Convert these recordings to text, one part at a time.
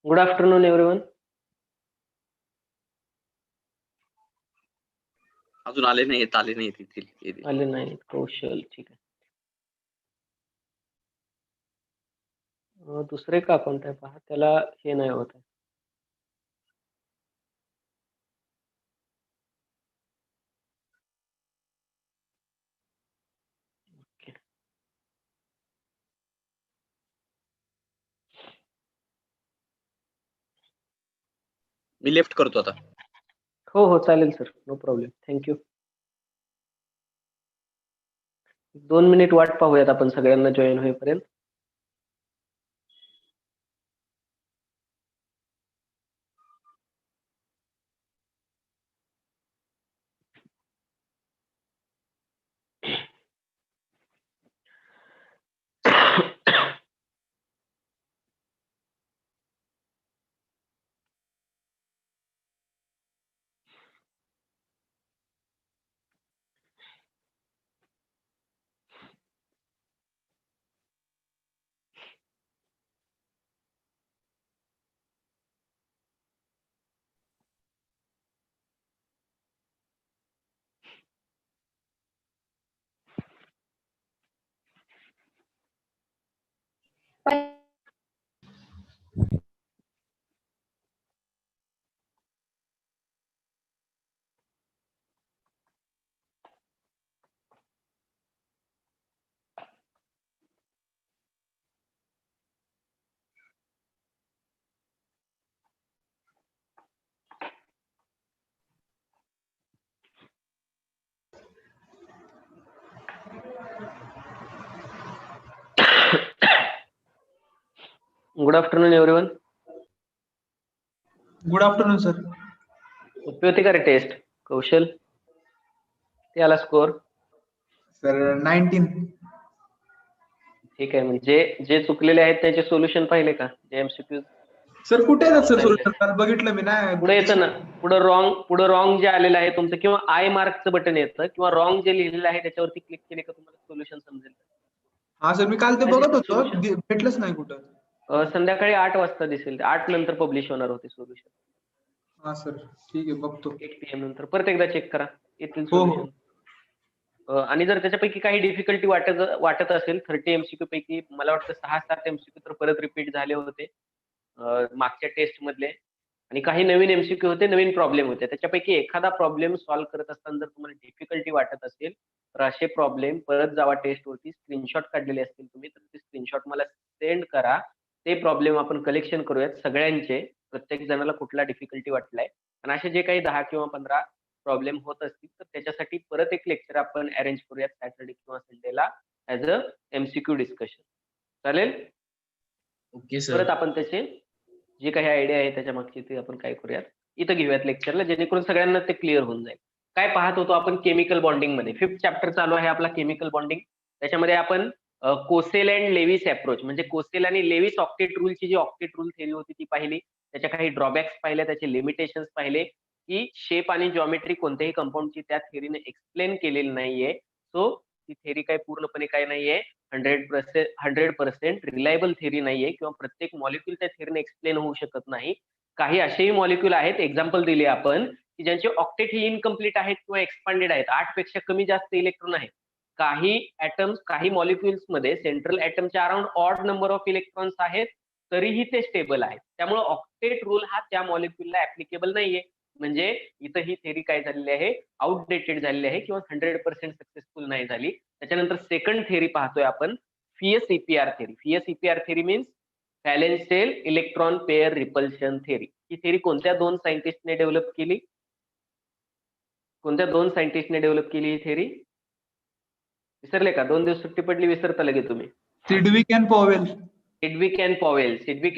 Good afternoon everyone. अजून आले नाहीत येतील. आले नाही कौशल, ठीक आहे. दुसरे का अकाउंट आहे पहा, त्याला हे नाही होत आहे. ओके. मी लेफ्ट करतो आता. हो चालेल sir, no problem. Thank you. 2 minute वाट पाहूयात आपण सगळ्यांना जॉईन होईपर्यंत. Good afternoon everyone. Good afternoon sir. सोपी होती का रे टेस्ट कौशल? ते आला स्कोर सर 19. ठीक आहे. म्हणजे जे चुकलेले आहेत त्याचे सोल्युशन पाहिले का? जे एमसीक्यू सर कुठे येतात सर सोल्युशन? बघितलं मी नाही. पुढे येतं ना, पुढे रॉंग जे आलेलं आहे तुमचं, किंवा आय मार्कचं बटन येतं, किंवा रॉंग जे लिहिलेलं आहे त्याच्यावरती क्लिक केले का तुम्हाला सोल्युशन समजेल. हा सर, मी काल ते बघत होतो, भेटलंच नाही कुठं. संध्याकाळी 8 वाजता दिसेल. 8 नंतर पब्लिश होणार होते सोल्युशन. हा सर, ठीक आहे, बघतो. 8 PM नंतर परत एकदा चेक करा, येतील हो. सोल्युशन. आणि जर त्याच्यापैकी काही डिफिकल्टी वाटत असेल, 30 MCQ पैकी मला वाटतं 6-7 MCQ तर परत रिपीट झाले होते मागच्या टेस्ट मधले, आणि काही नवीन MCQ होते, नवीन प्रॉब्लेम होते. त्याच्यापैकी एखादा प्रॉब्लेम सॉल्व्ह करत असताना जर तुम्हाला डिफिकल्टी वाटत असेल तर असे प्रॉब्लेम परत जावा टेस्टवरती, स्क्रीनशॉट काढलेले असतील तुम्ही तर ते स्क्रीनशॉट मला सेंड करा. ते प्रॉब्लेम आपण कलेक्शन करूयात सगळ्यांचे, प्रत्येक जणाला कुठला डिफिकल्टी वाटलाय, आणि असे जे काही 10 किंवा 15 प्रॉब्लेम होत असतील तर त्याच्यासाठी परत एक लेक्चर आपण अरेंज करूयात सॅटर्डे किंवा संडेला ऍज अ MCQ डिस्कशन. चालेल? Okay sir. परत आपण त्याचे जे काही आयडिया आहे त्याच्या मागची ते आपण काय करूयात, इथं घेऊयात लेक्चरला, जेणेकरून सगळ्यांना ते क्लिअर होऊन जाईल. काय पाहत होतो आपण केमिकल बॉन्डिंग मध्ये? 5th चॅप्टर चालू आहे आपला केमिकल बॉन्डिंग. त्याच्यामध्ये आपण कोसेल अँड लेविस अप्रोच, म्हणजे कोसेल आणि लेविस ऑक्टेट रूलची जी ऑक्टेट रूल थेरी होती ती पाहिली, त्याच्या काही ड्रॉबॅक्स पाहिले, त्याचे लिमिटेशन्स पाहिले, की शेप आणि जॉमेट्री कोणत्याही कंपाऊंडची त्या थेरीने एक्सप्लेन केलेली नाहीये. सो ती थेरी काय पूर्णपणे काय नाहीये, 100% रिलायबल थेरी नाहीये, किंवा प्रत्येक मॉलिक्यूल त्या थेरीने एक्सप्लेन होऊ शकत नाही. काही असेही मॉलिक्यूल आहेत, एक्झाम्पल दिले आपण, की ज्यांचे ऑक्टेट ही इनकम्प्लीट आहेत किंवा एक्सपांडेड आहेत, 8 पेक्षा कमी जास्त इलेक्ट्रॉन आहेत. काही ऍटम्स, काही मॉलिक्युल्स मध्ये सेंट्रल ऍटमच्या around odd number of electrons आहेत, तरीही ते स्टेबल आहेत. त्यामुळे ऑक्टेट रूल हा त्या मॉलिक्यूलला ऍप्लिकेबल नाहीये. म्हणजे इथं ही थेरी काय झालेली आहे, आउटडेटेड झालेली आहे, किंवा 100% सक्सेसफुल नाही झाली. त्याच्यानंतर सेकंड थेरी पाहतोय आपण, VS EPR theory. VS EPR theory means valence shell electron pair repulsion theory. ही थेरी कोणत्या 2 सायंटिस्टने डेव्हलप केली? कोणत्या 2 सायंटिस्टने डेव्हलप केली ही थेरी? विसरले का? 2 दिवस सुट्टी पडली, विसरता लगे तुम्ही. Sidgwick and Powell. Sidgwick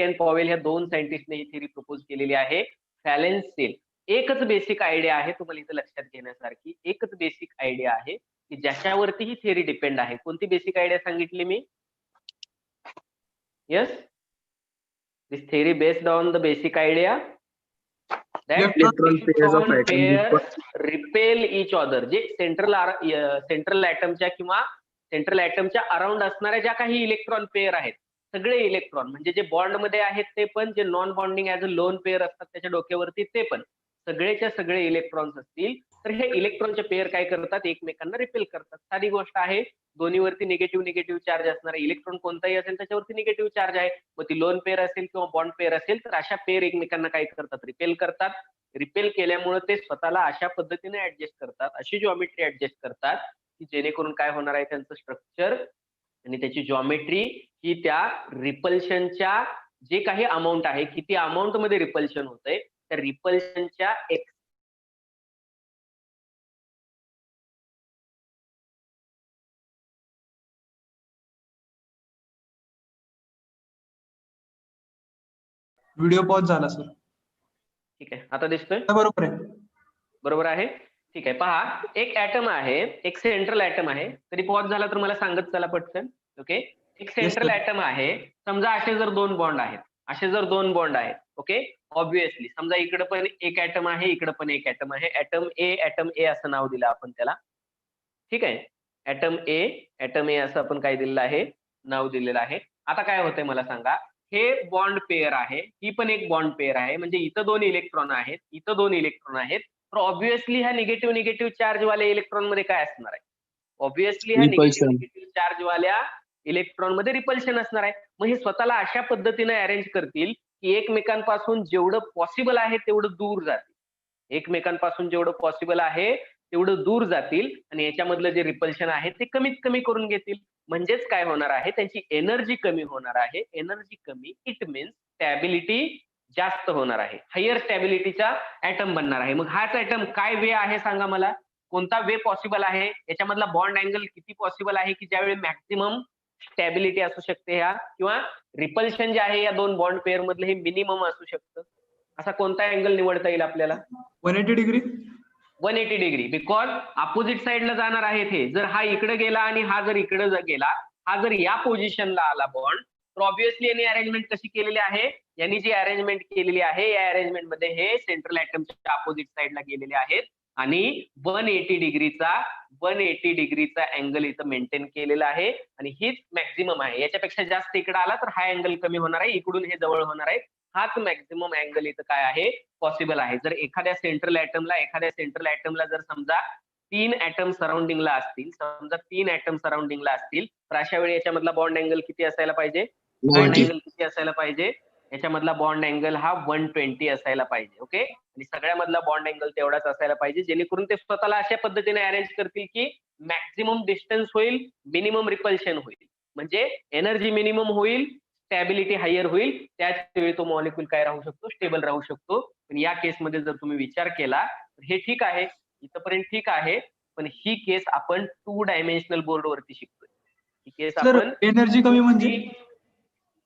and Powell ह्या 2 सायंटिस्टने ही थेरी प्रपोज केलेली आहे. व्हॅलेन्शियल एकच बेसिक आयडिया आहे तुम्हाला इथं लक्षात घेण्यासारखी, एकच बेसिक आयडिया आहे की ज्याच्यावरती ही थेरी डिपेंड आहे. कोणती बेसिक आयडिया सांगितली मी? Yes, this theory based on the basic idea that electron pairs repel each other. जे सेंट्रल ऍटमच्या किंवा सेंट्रल ऍटमच्या अराउंड असणाऱ्या ज्या काही इलेक्ट्रॉन पेअर आहेत सगळे इलेक्ट्रॉन म्हणजे जे बॉन्ड मध्ये आहेत ते पण, जे non bonding as a loan pair असतात त्याच्या डोक्यावरती ते पण, सगळेच्या सगळे इलेक्ट्रॉन्स असतील तर हे इलेक्ट्रॉनचे पेअर काय करतात, एकमेकांना रिपेल करतात. साधी गोष्ट आहे. दोन्हीवरती निगेटिव्ह निगेटिव्ह चार्ज असणार आहे. इलेक्ट्रॉन कोणताही असेल त्याच्यावरती निगेटिव्ह चार्ज आहे. मग ती लोन पेअर असेल किंवा बॉन्ड पेअर असेल तर अशा पेअर एकमेकांना काय करतात, रिपेल करतात. रिपेल केल्यामुळे ते स्वतःला अशा पद्धतीने ऍडजस्ट करतात, अशी जॉमेट्री ऍडजस्ट करतात की जेणेकरून काय होणार आहे, त्यांचं स्ट्रक्चर आणि त्याची जॉमेट्री ही त्या रिपल्शनच्या जे काही अमाऊंट आहे, किती अमाऊंट मध्ये रिपल्शन होतंय त्या रिपल्शनच्या व्हिडिओ पॉज झाला सर. ठीक आहे, आता दिसतोय बरोबर आहे. बरोबर आहे. ठीक आहे, पहा एक ऍटम आहे, एक सेंट्रल ऍटम आहे. तरी पॉज झाला तर मला सांगत चला पटकन. ओके, एक सेंट्रल sir. ऍटम आहे. समजा असे जर दोन बॉन्ड आहेत, असे जर दोन बॉन्ड आहेत. ओके, ऑब्विसली समजा इकडे पण एक ऍटम आहे, इकडे पण एक ऍटम आहे. ऍटम ए असं नाव दिलं आपण त्याला. ठीक आहे, ऍटम ए असं आपण काय दिलेलं आहे, नाव दिलेलं आहे. आता काय होतंय मला सांगा, हे बॉन्ड पेअर आहे, ही पण एक बॉन्ड पेअर आहे. म्हणजे इथं दोन इलेक्ट्रॉन आहेत, इथं दोन इलेक्ट्रॉन आहेत. तर ऑब्विसली ह्या निगेटिव्ह निगेटिव्ह चार्ज वाल्या इलेक्ट्रॉन मध्ये काय असणार आहे, ऑब्विसली ह्या निगेटिव्ह निगेटिव्ह चार्ज वाल्या इलेक्ट्रॉन मध्ये रिपल्शन असणार आहे. मग हे स्वतःला अशा पद्धतीने अरेंज करतील की एकमेकांपासून जेवढं पॉसिबल आहे तेवढं दूर जातील. एकमेकांपासून जेवढं पॉसिबल आहे तेवढं दूर जातील आणि याच्यामधलं जे रिपल्शन आहे ते कमीत कमी करून घेतील. म्हणजेच काय होणार आहे, त्यांची एनर्जी कमी होणार आहे. एनर्जी कमी इट मीन्स स्टॅबिलिटी जास्त होणार आहे, हायर स्टॅबिलिटीचा ऍटम बनणार आहे. मग हाच ऍटम काय वे आहे सांगा मला, कोणता वे पॉसिबल आहे, याच्यामधला बॉन्ड अँगल किती पॉसिबल आहे की ज्यावेळी मॅक्सिमम स्टॅबिलिटी असू शकते ह्या, किंवा रिपल्शन जे आहे या दोन बॉन्ड पेअर मधलं हे मिनिमम असू शकतं. असा कोणता अँगल निवडता येईल आपल्याला? 180 डिग्री. 180 डिग्री, बिकॉज अपोजिट साइडला जाणार आहे ते. जर हा इकडे गेला आणि हा जर इकडे गेला, हा जर या पोझिशनला आला बॉन्ड, तर ऑब्विसली यांनी अरेंजमेंट कशी केलेली आहे, यांनी जी अरेंजमेंट केलेली आहे या अरेंजमेंट मध्ये हे सेंट्रल ऍटमच्या अपोजिट साइडला गेलेले आहेत आणि 180 डिग्रीचा अँगल इथं मेंटेन केलेला आहे आणि हीच मॅक्झिमम आहे. याच्यापेक्षा जास्त इकडे आला तर हा अँगल कमी होणार आहे, इकडून हे जवळ होणार आहे. हाच मॅक्झिमम अँगल इथं काय आहे, पॉसिबल आहे. जर एखाद्या सेंट्रल ऍटमला जर समजा 3 ऍटम सराउंडिंगला असतील, तर अशा वेळी याच्यामधला बॉन्ड अँगल किती असायला पाहिजे, याच्यामधला बॉन्ड अँगल हा 120 असायला पाहिजे. ओके, आणि सगळ्यामधला बॉन्ड अँगल तेवढाच असायला पाहिजे जेणेकरून ते स्वतःला अशा पद्धतीने अरेंज करतील की मॅक्झिमम डिस्टन्स होईल, मिनिमम रिपल्शन होईल, म्हणजे एनर्जी मिनिमम होईल, स्टॅबिलिटी हायर होईल. त्याच वेळी तो मॉलिक्यूल काय राहू शकतो, स्टेबल राहू शकतो. पण या केसमध्ये जर तुम्ही विचार केला तर हे ठीक आहे, इथपर्यंत ठीक आहे, पण ही केस आपण 2 डायमेन्शनल बोर्ड वरती शिकतोय. ही केस सर आपण एनर्जी कमी म्हणजे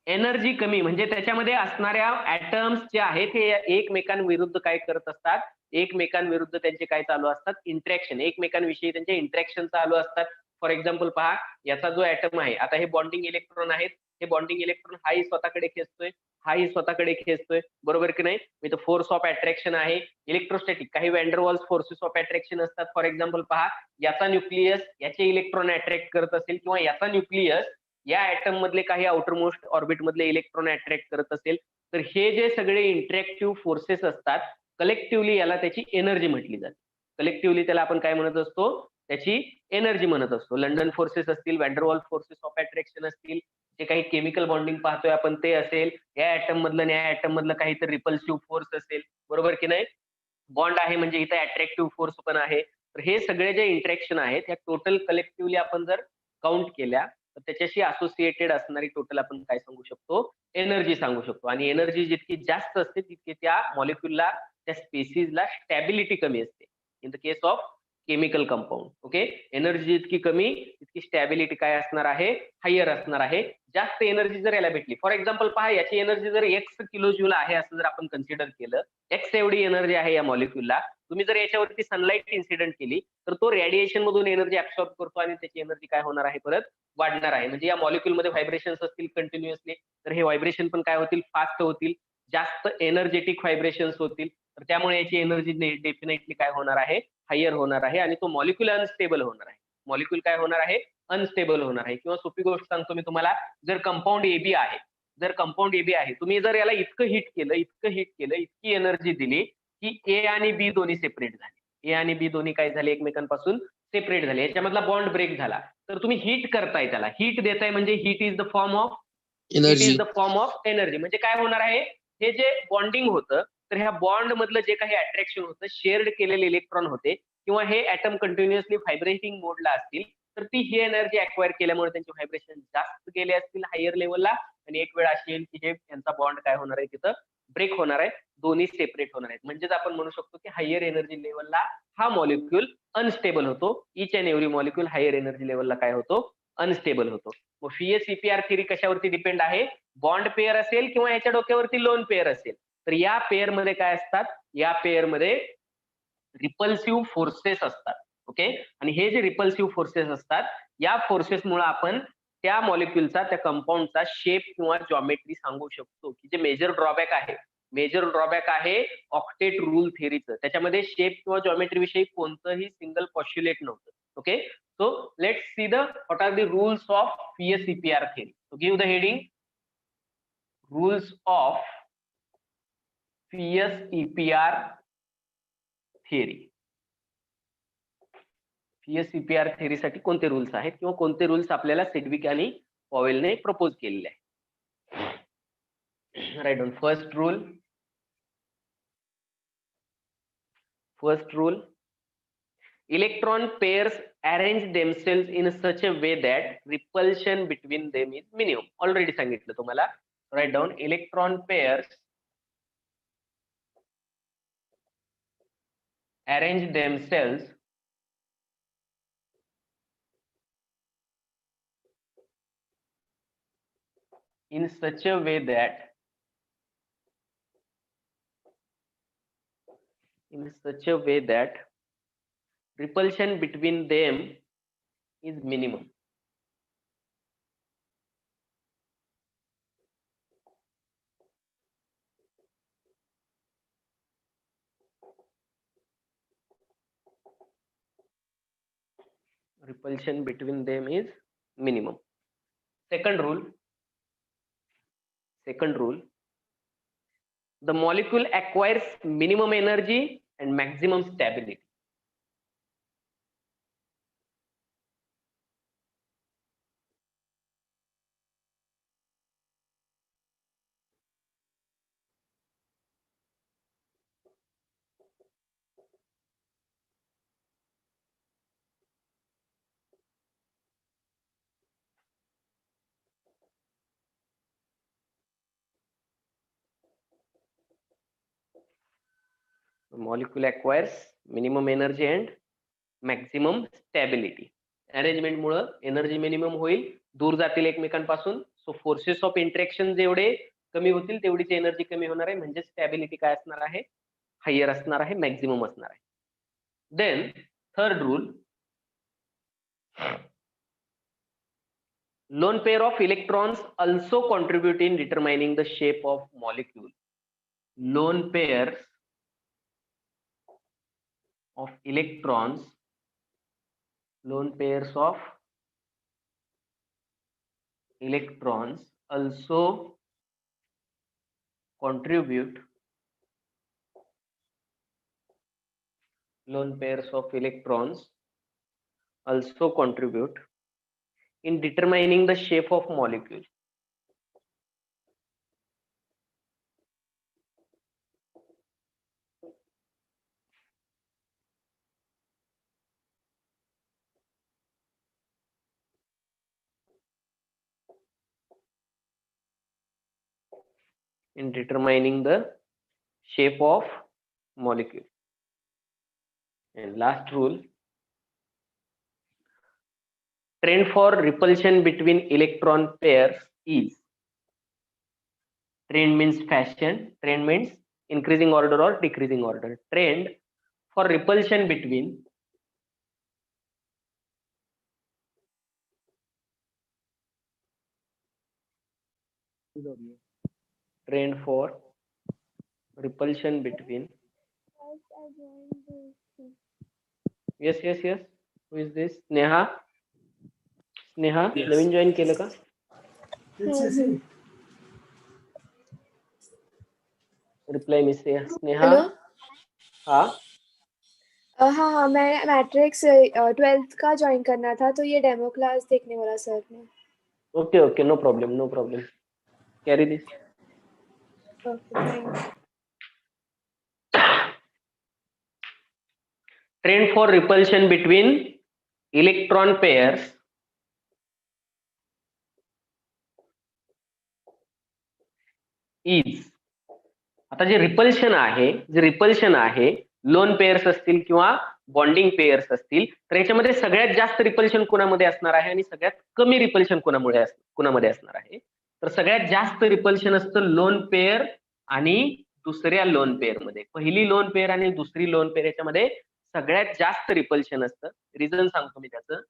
एनर्जी कमी म्हणजे त्याच्यामध्ये असणाऱ्या ऍटम्स जे आहेत हे एकमेकांविरुद्ध काय करत असतात, एकमेकांविरुद्ध त्यांचे काय चालू असतात, इंटरॅक्शन, एकमेकांविषयी त्यांचे इंटरॅक्शन चालू असतात. फॉर एक्झाम्पल पहा, याचा जो ऍटम आहे, आता हे बॉन्डिंग इलेक्ट्रॉन आहेत, हे बॉन्डिंग इलेक्ट्रॉन हाही स्वतःकडे खेचतोय, हाही स्वतःकडे खेचतोय, बरोबर की नाही. इथं फोर्स ऑफ अट्रॅक्शन आहे, इलेक्ट्रोस्टॅटिक काही वॅन्डरवॉल्स फोर्सेस ऑफ अट्रॅक्शन असतात. फॉर एक्झाम्पल पहा, याचा न्यूक्लियस याचे इलेक्ट्रॉन अट्रॅक्ट करत असेल किंवा याचा न्यूक्लियस या ऍटम मधले काही आउटर मोस्ट ऑर्बिट मधले इलेक्ट्रॉन अट्रॅक्ट करत असेल, तर हे जे सगळे इंटरॅक्टिव्ह फोर्सेस असतात कलेक्टिव्हली याला त्याची एनर्जी म्हटली जाते. कलेक्टिव्हली त्याला आपण काय म्हणत असतो, त्याची एनर्जी म्हणत असतो. लंडन फोर्सेस असतील, वॅन्डरवॉल फोर्सेस ऑफ अट्रॅक्शन असतील, जे काही केमिकल बॉन्डिंग पाहतोय आपण ते असेल, या ऍटम मधलं आणि या ऍटम मधलं काहीतरी रिपल्सिव्ह फोर्स असेल, बरोबर की नाही. बॉन्ड आहे म्हणजे इथे अट्रॅक्टिव्ह फोर्स पण आहे. तर हे सगळे जे इंटरॅक्शन आहेत या टोटल कलेक्टिव्हली आपण जर काउंट केल्या तर त्याच्याशी असोसिएटेड असणारी टोटल आपण काय सांगू शकतो, एनर्जी सांगू शकतो. आणि एनर्जी जितकी जास्त असते तितके त्या मॉलिक्यूलला, त्या स्पेसिसला स्टॅबिलिटी कमी असते in the case of chemical compound. Okay, energy जितकी कमी तितकी स्टॅबिलिटी काय असणार आहे, हायर असणार आहे. जास्त एनर्जी जर याला भेटली, फॉर एक्झाम्पल पहा, याची एनर्जी जर एक्स किलो जूल आहे असं जर आपण कन्सिडर केलं, एक्स एवढी एनर्जी आहे या मॉलिक्यूलला, तुम्ही जर याच्यावरती सनलाईट इन्सिडेंट केली तर तो रेडिएशन मधून एनर्जी ऍब्सॉर्ब करतो आणि त्याची एनर्जी काय होणार आहे, परत वाढणार आहे. म्हणजे या मॉलिक्यूल मध्ये व्हायब्रेशन्स असतील कंटिन्युअसली, तर हे व्हायब्रेशन पण काय होतील, फास्ट होतील, जास्त एनर्जेटिक व्हायब्रेशन्स होतील. तर त्यामुळे याची एनर्जी डेफिनेटली काय होणार आहे, हायर होणार आहे आणि तो मॉलिक्यूल अनस्टेबल होणार आहे. मॉलिक्यूल काय होणार आहे, अनस्टेबल होणार आहे. किंवा सोपी गोष्ट सांगतो मी तुम्हाला, जर कंपाऊंड एबी आहे, तुम्ही जर याला इतकं हिट केलं, इतकी एनर्जी दिली की ए आणि बी दोन्ही सेपरेट झाले, ए आणि बी दोन्ही काय झाले, एकमेकांपासून सेपरेट झाले, याच्यामधला बॉन्ड ब्रेक झाला. तर तुम्ही हिट करताय, त्याला हिट देताय, म्हणजे hit is the form of energy. म्हणजे काय होणार आहे, हे जे बॉन्डिंग होतं, तर ह्या बॉन्ड मधलं जे काही अट्रॅक्शन होतं, शेअर्ड केलेले इलेक्ट्रॉन होते, किंवा हे ऍटम कंटिन्युअसली व्हायब्रेटिंग मोडला असतील, तर ती ही एनर्जी अक्वायर केल्यामुळे त्यांचे व्हायब्रेशन जास्त गेले असतील हायर लेवलला, आणि एक वेळ अशी येईल की हे यांचा बॉन्ड काय होणार आहे, तिथं ब्रेक होणार आहे, दोन्ही सेपरेट होणार आहेत. म्हणजेच आपण म्हणू शकतो की हायर एनर्जी लेवलला हा मॉलिक्यूल अनस्टेबल होतो. Each and every molecule higher energy लेवलला काय होतो, अनस्टेबल होतो. मग VSEPR थिअरी कशावरती डिपेंड आहे, बॉन्ड पेअर असेल किंवा याच्या डोक्यावरती लोन पेअर असेल, तर या पेअर मध्ये काय असतात, या पेअर मध्ये रिपल्सिव्ह फोर्सेस असतात. ओके, आणि हे जे रिपल्सिव्ह फोर्सेस असतात, या फोर्सेसमुळे आपण त्या मॉलिक्यूलचा, त्या कंपाऊंडचा शेप किंवा जॉमेट्री सांगू शकतो. की जे मेजर ड्रॉबॅक आहे ऑक्टेट रूल थिअरीचं, त्याच्यामध्ये शेप किंवा जॉमेट्री विषयी कोणतंही सिंगल पॉस्ट्युलेट नव्हतं. Okay, so let's see what are the rules of VSEPR theory. So give the heading, rules of VSEPR theory. VSEPR theory साठी कोणते रूल्स आहेत किंवा कोणते रूल्स आपल्याला सिडविक आणि पॉवेलने प्रपोज केलेले आहे. Write down. First rule, electron pairs arrange themselves in such a way that repulsion between them is minimum. Already सांगितलं तुम्हाला. Write down, electron pairs arrange themselves in such a way that repulsion between them is minimum. Repulsion between them is minimum. Second rule, the molecule acquires minimum energy and maximum stability. The molecule acquires minimum energy and maximum stability. Arrangement मुळे energy minimum होईल, दूर जातील एकमेकांपासून. So forces of interaction जेवढे कमी होतील तेवढीच energy कमी होणार आहे, म्हणजे स्टॅबिलिटी काय असणार आहे, हायर असणार आहे, मॅक्झिमम असणार आहे. Then third rule, lone pair of electrons also contribute in determining the shape of molecule. Lone pairs of electrons also contribute in determining the shape of molecule. In determining the shape of molecule. And last rule, trend for repulsion between electron pairs is, trend means fashion, trend means increasing order or decreasing order. Trend for repulsion between yes. Who is this? Sneha Yes. Naveen join केलं का? Reply miss Sneha. Hello. हा हाँ हाँ, मैं matrix 12th का join करना था, तो ये डेमो क्लास देखने वाला सर ने. Okay no problem carry this. Okay, thank you. Trend for repulsion between electron pairs is. आता जे रिपल्शन आहे लोन पेयर्स असतील किंवा बॉन्डिंग पेयर्स असतील, तर याच्यामध्ये सगळ्यात जास्त रिपल्शन कोणामध्ये असणार आहे आणि सगळ्यात कमी रिपल्शन कोणामध्ये असणार आहे? तर सगळ्यात जास्त रिपल्शन असतं लोन पेयर आणि दुसऱ्या लोन पेयर मध्ये. पहिली लोन पेयर आणि दुसरी लोन पेयर याच्यामध्ये सगळ्यात जास्त रिपल्शन असतं. रिझन सांगतो मी त्याचं.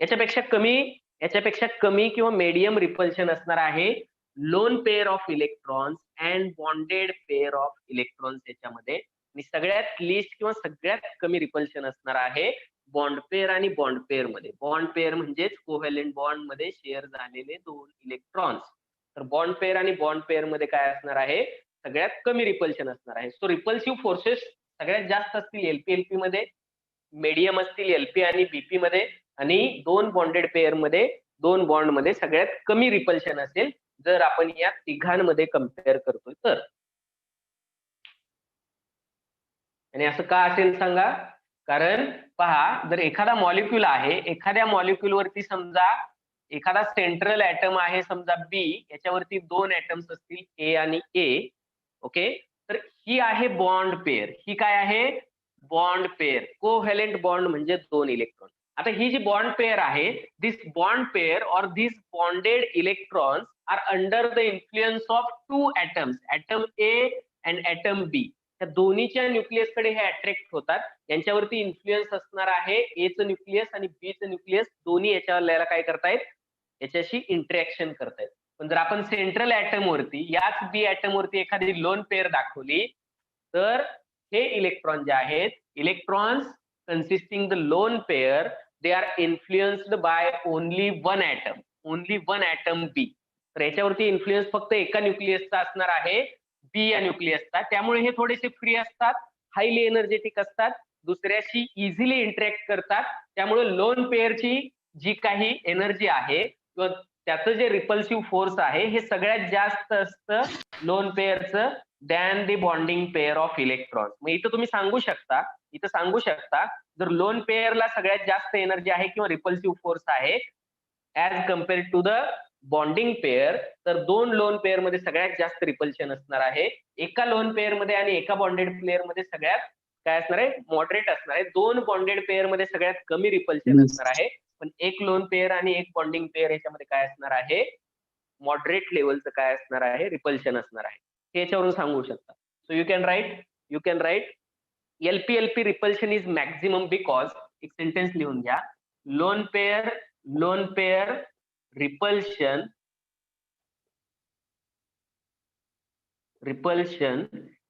याच्यापेक्षा कमी किंवा मीडियम रिपल्शन असणार आहे lone pair of electrons and bonded pair of electrons याच्यामध्ये. आणि सगळ्यात लिस्ट किंवा सगळ्यात कमी रिपल्शन असणार आहे बॉन्ड पेयर आणि बॉन्ड पेयर मध्ये. बॉन्ड पेयर म्हणजेच कोव्हॅलेंट बॉन्ड मध्ये शेअर झालेले दोन इलेक्ट्रॉन्स. तर बॉन्ड पेयर आणि बॉन्ड पेयर मध्ये काय असणार आहे? सगळ्यात कमी रिपल्शन असणार आहे. सो रिपल्सिव्ह फोर्सेस सगळ्यात जास्त असतील एलपी मध्ये, मीडियम असतील एलपी आणि बीपी मध्ये, आणि दोन बॉन्डेड पेयर मध्ये, दोन बॉन्ड मध्ये सगळ्यात कमी रिपल्शन असेल जर आपण या तिघांमध्ये कम्पेअर करतोय तर. आणि असं का असेल सांगा? कारण पहा, जर एखादा मॉलिक्यूल आहे, एखाद्या मॉलिक्यूल वरती समजा एखादा सेंट्रल ऍटम आहे समजा बी, याच्यावरती दोन ऍटम्स असतील ए आणि ए. ओके, तर ही आहे बॉन्ड पेयर. ही काय आहे? Bond pair. कोव्हॅलेंट बॉन्ड म्हणजे दोन इलेक्ट्रॉन. आता ही जी बॉन्ड पेयर आहे, दिस बॉन्ड पेयर और this bonded electrons are under the influence of two atoms, atom A and atom B. त्या दोन्हीच्या न्यूक्लियस कडे हे अट्रॅक्ट होतात. यांच्यावरती इन्फ्लुएन्स असणार आहे एचं न्यूक्लियस आणि बीचं न्यूक्लियस. दोन्ही याच्यावर काय करतायत? याच्याशी इंटरॅक्शन करतायत. पण जर आपण सेंट्रल ऍटम वरती, याच बी ऍटम वरती एखादी लोन पेयर दाखवली, तर हे इलेक्ट्रॉन जे आहेत, electrons consisting the lone pair, they are influenced by only one atom B. तर याच्यावरती इन्फ्लुएन्स फक्त एका न्यूक्लियसचा असणार आहे, बी या न्यूक्लियसचा. त्यामुळे हे थोडेसे फ्री असतात, हायली एनर्जेटिक असतात, दुसऱ्याशी इझिली इंटरॅक्ट करतात. त्यामुळे लोन पेअरची जी काही एनर्जी आहे किंवा त्याचं जे रिपल्सिव्ह फोर्स आहे, हे सगळ्यात जास्त असतं लोन पेअरचं than the bonding pair of electron. मग इथं तुम्ही सांगू शकता जर लोन पेअरला सगळ्यात जास्त एनर्जी आहे किंवा रिपल्सिव्ह फोर्स आहे as compared to the bonding pair, तर दोन लोन पेअर मध्ये सगळ्यात जास्त रिपल्शन असणार आहे. एका लोन पेअर मध्ये आणि एका बॉन्डेड पेअर मध्ये सगळ्यात काय असणार आहे? मॉडरेट असणार आहे. दोन बॉन्डेड पेअर मध्ये सगळ्यात कमी रिपल्शन असणार आहे. पण एक लोन पेअर आणि एक बॉन्डिंग पेअर याच्यामध्ये काय असणार आहे? मॉडरेट लेवलचं काय असणार आहे? रिपल्शन असणार आहे. हे याच्यावरून सांगू शकता. So you can write LP repulsion is maximum because, एक सेंटेन्स लिहून घ्या, lone pair repulsion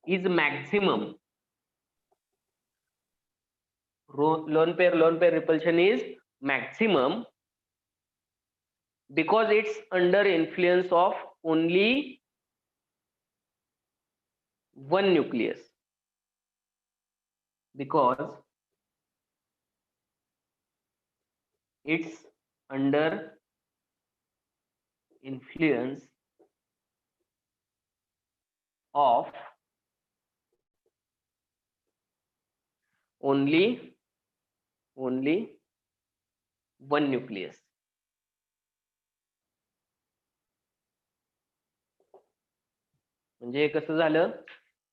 is maximum. Lone pair repulsion is maximum because it's under influence of only one nucleus. Because it's under influence of only one nucleus. म्हणजे कसं झालं,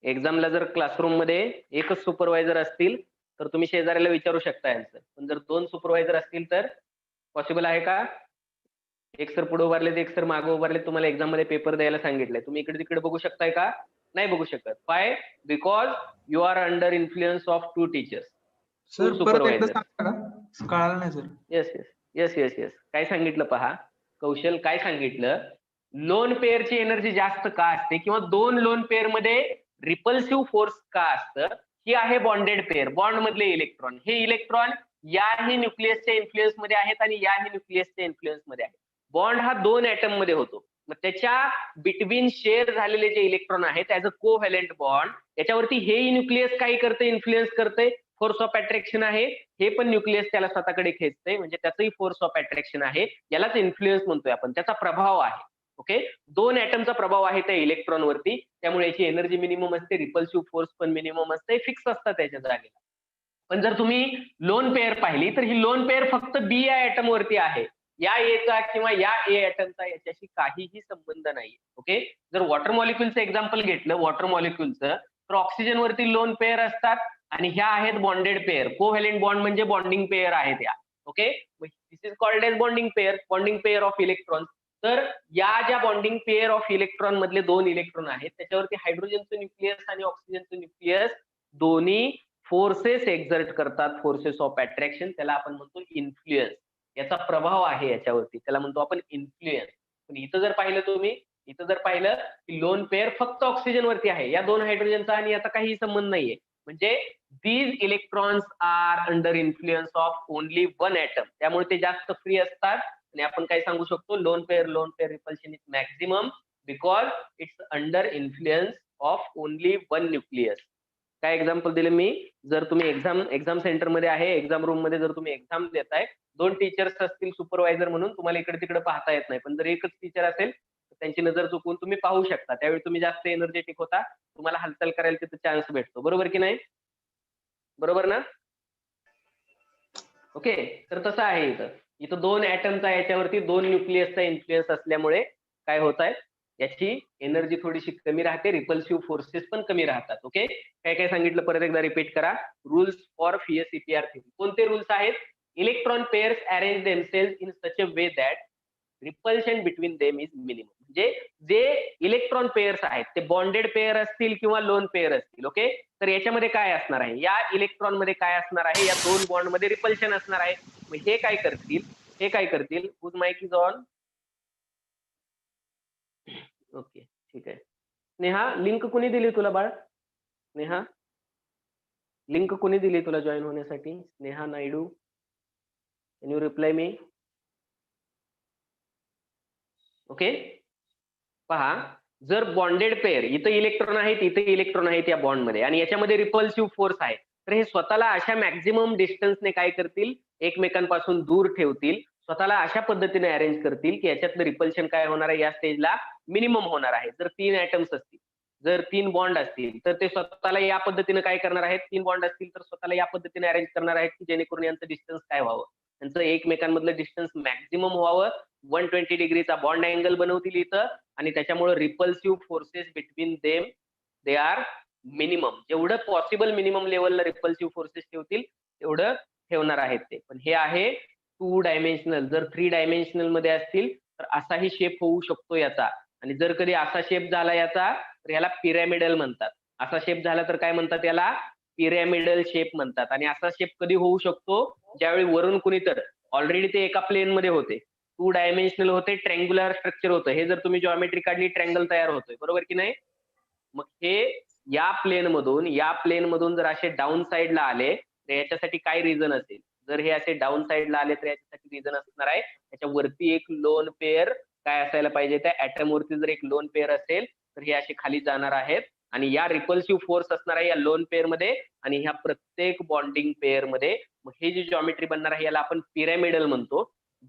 एक्झामला जर classroom मध्ये एकच supervisor असतील तर तुम्ही शेजाऱ्याला विचारू शकता आन्सर. पण जर दोन सुपरवायझर असतील तर पॉसिबल आहे का? एक सर पुढे उभारले, एक सर मागे उभारले, तुम्हाला एक्झाम मध्ये पेपर द्यायला सांगितलंय, तुम्ही इकडे तिकडे बघू शकताय का? नाही बघू शकत. Why? Because you are under influence of two teachers, two supervisor. कळालं नाही सर. येस. काय सांगितलं पहा कौशल, काय सांगितलं? लोन पेअरची एनर्जी जास्त का असते किंवा दोन लोन पेअर मध्ये रिपल्सिव्ह फोर्स का असतं? ही आहे बॉन्डेड पेअर, बॉन्ड मधले इलेक्ट्रॉन. हे इलेक्ट्रॉन याही न्यूक्लियसच्या इन्फ्लुएन्स मध्ये आहेत आणि याही न्यूक्लियसच्या इन्फ्लुएन्स मध्ये आहे. बॉन्ड हा 2 ऍटम मध्ये होतो. मग त्याच्या बिटवीन शेअर झालेले जे इलेक्ट्रॉन आहेत ऍज अ कोव्हॅलेंट बॉन्ड, याच्यावरती हेही न्यूक्लियस काय करते, इन्फ्लुएन्स करते, फोर्स ऑफ अट्रॅक्शन आहे. हे पण न्यूक्लियस त्याला स्वतःकडे खेचते, म्हणजे त्याचंही फोर्स ऑफ अट्रॅक्शन आहे. यालाच इन्फ्लुएन्स म्हणतोय आपण, त्याचा प्रभाव आहे. ओके, 2 ऍटमचा प्रभाव आहे त्या इलेक्ट्रॉनवरती, त्यामुळे याची एनर्जी मिनिमम असते, रिपल्सिव्ह फोर्स पण मिनिमम असते, फिक्स असतात त्याच्या जागेला. पण जर तुम्ही लोन पेअर पाहिली तर ही लोन पेअर फक्त बी या ऍटम वरती आहे. या एचा किंवा या ए ऍटमचा याच्याशी काहीही संबंध नाही. ओके, जर वॉटर मॉलिक्युलचं एक्झाम्पल घेतलं, वॉटर मॉलिक्युलचं, तर ऑक्सिजन वरती लोन पेअर असतात आणि ह्या आहेत बॉन्डेड पेअर. कोव्हॅलेंट बॉन्ड म्हणजे बॉन्डिंग पेअर आहेत या. Okay, this is called as bonding pair of electron. तर या ज्या बॉन्डिंग पेअर ऑफ इलेक्ट्रॉन मधले 2 इलेक्ट्रॉन आहेत त्याच्यावरती हायड्रोजनचं न्यूक्लियस आणि ऑक्सिजनचं न्यूक्लियस दोन्ही फोर्सेस एक्झर्ट करतात, फोर्सेस ऑफ अट्रॅक्शन, त्याला आपण म्हणतो इन्फ्लुएन्स. याचा प्रभाव आहे याच्यावरती, त्याला म्हणतो आपण इन्फ्लुएन्स. पण इथं जर पाहिलं की लोन पेअर फक्त ऑक्सिजन वरती आहे, या 2 हायड्रोजनचा आणि याचा काही संबंध नाहीये. म्हणजे these electrons are under influence of only 1 atom, त्यामुळे ते जास्त फ्री असतात. आणि आपण काय सांगू शकतो, lone pair repulsion is maximum because it's under influence of only 1 nucleus. काय एक्झाम्पल दिले मी, जर तुम्ही एक्झाम सेंटर मध्ये आहे, एक्झाम रूम मध्ये जर तुम्ही एक्झाम देताय, 2 टीचर्स असतील सुपरवायझर म्हणून, तुम्हाला इकडे तिकडे पाहता येत नाही. पण जर एकच टीचर असेल तर त्यांची नजर चुकवून तुम्ही पाहू शकता, त्यावेळी तुम्ही जास्त एनर्जेटिक होता, तुम्हाला हालचाल करायला तिथे चान्स भेटतो. बरोबर की नाही? बरोबर ना? ओके, तर तसं आहे इथं 2 ऍटमचा याच्यावरती 2 न्यूक्लियसचा इन्फ्लुएन्स असल्यामुळे काय होत आहे, याची एनर्जी थोडीशी कमी राहते, रिपल्सिव्ह फोर्सेस पण कमी राहतात. ओके, काय काय सांगितलं परत एकदा रिपीट करा. Rules for FES-CPR theory. कोणते रूल्स आहेत? Electron pairs arrange themselves in such a way that repulsion between them is minimum. म्हणजे जे इलेक्ट्रॉन पेअर्स आहेत ते बॉन्डेड पेअर असतील किंवा लोन पेअर असतील. ओके, तर याच्यामध्ये काय असणार आहे, या इलेक्ट्रॉन मध्ये काय असणार आहे, या 2 बॉन्ड मध्ये रिपल्शन असणार आहे. मग हे काय करतील, whose mic is on. Okay, ठीक आहे. स्नेहा, लिंक कुणी दिली तुला बाळ? स्नेहा, लिंक कुणी दिली तुला जॉईन होण्यासाठी? Sneha Naidu, can you reply me? Okay, पहा, जर बॉन्डेड पेअर, इथं इलेक्ट्रॉन आहेत या बॉन्ड मध्ये आणि याच्यामध्ये रिपल्सिव्ह फोर्स आहे, तर हे स्वतःला अशा मॅक्झिमम डिस्टन्सने काय करतील, एकमेकांपासून दूर ठेवतील, स्वतःला अशा पद्धतीने अरेंज करतील की याच्यातलं रिपल्शन काय होणार आहे, या स्टेजला मिनिमम होणार आहे. जर 3 ऍटम्स असतील, जर 3 बॉन्ड असतील, तर ते स्वतःला या पद्धतीने काय करणार आहेत, 3 बॉन्ड असतील तर स्वतःला या पद्धतीने अरेंज करणार आहेत की जेणेकरून यांचं डिस्टन्स काय व्हावं, त्यांचं एकमेकांमधलं डिस्टन्स मॅक्झिमम व्हावं. 120 डिग्रीचा बॉन्ड अँगल बनवतील इथं आणि त्याच्यामुळे repulsive forces between them they are minimum. जेवढं पॉसिबल मिनिमम लेवलला रिपल्सिव्ह फोर्सेस ठेवतील तेवढं ठेवणार आहेत ते. पण हे आहे 2 डायमेन्शनल. जर 3 डायमेन्शनल मध्ये असतील तर असाही शेप होऊ शकतो याचा, आणि जर कधी असा शेप झाला याचा तर याला पिरॅमिडल म्हणतात. असा शेप झाला तर काय म्हणतात, याला पिरॅमिडल शेप म्हणतात. आणि असा शेप कधी होऊ शकतो, ज्यावेळी वरून कुणी तर ऑलरेडी ते एका प्लेन मध्ये होते, 2 डायमेन्शनल होते, ट्रँग्युलर स्ट्रक्चर होतं. हे जर तुम्ही जॉमेट्री काढली ट्रँगल तयार होतोय, बरोबर की नाही? मग हे या प्लेन मधून जर असे डाऊन साइडला आले तर याच्यासाठी काय रिझन असेल, जर हे असे डाऊन साइडला आले तर याच्यासाठी रिझन असणार आहे, त्याच्यावरती एक लोन पेअर काय असायला पाहिजे, त्या ऍटम वरती जर एक लोन पेअर असेल तर हे असे खाली जाणार आहेत आणि या रिपल्सिव्ह फोर्स असणार आहे या लोन पेअर मध्ये आणि ह्या प्रत्येक बॉन्डिंग पेअर मध्ये. मग हे जी जॉमेट्री बनणार आहे याला आपण पिरॅमिडल म्हणतो.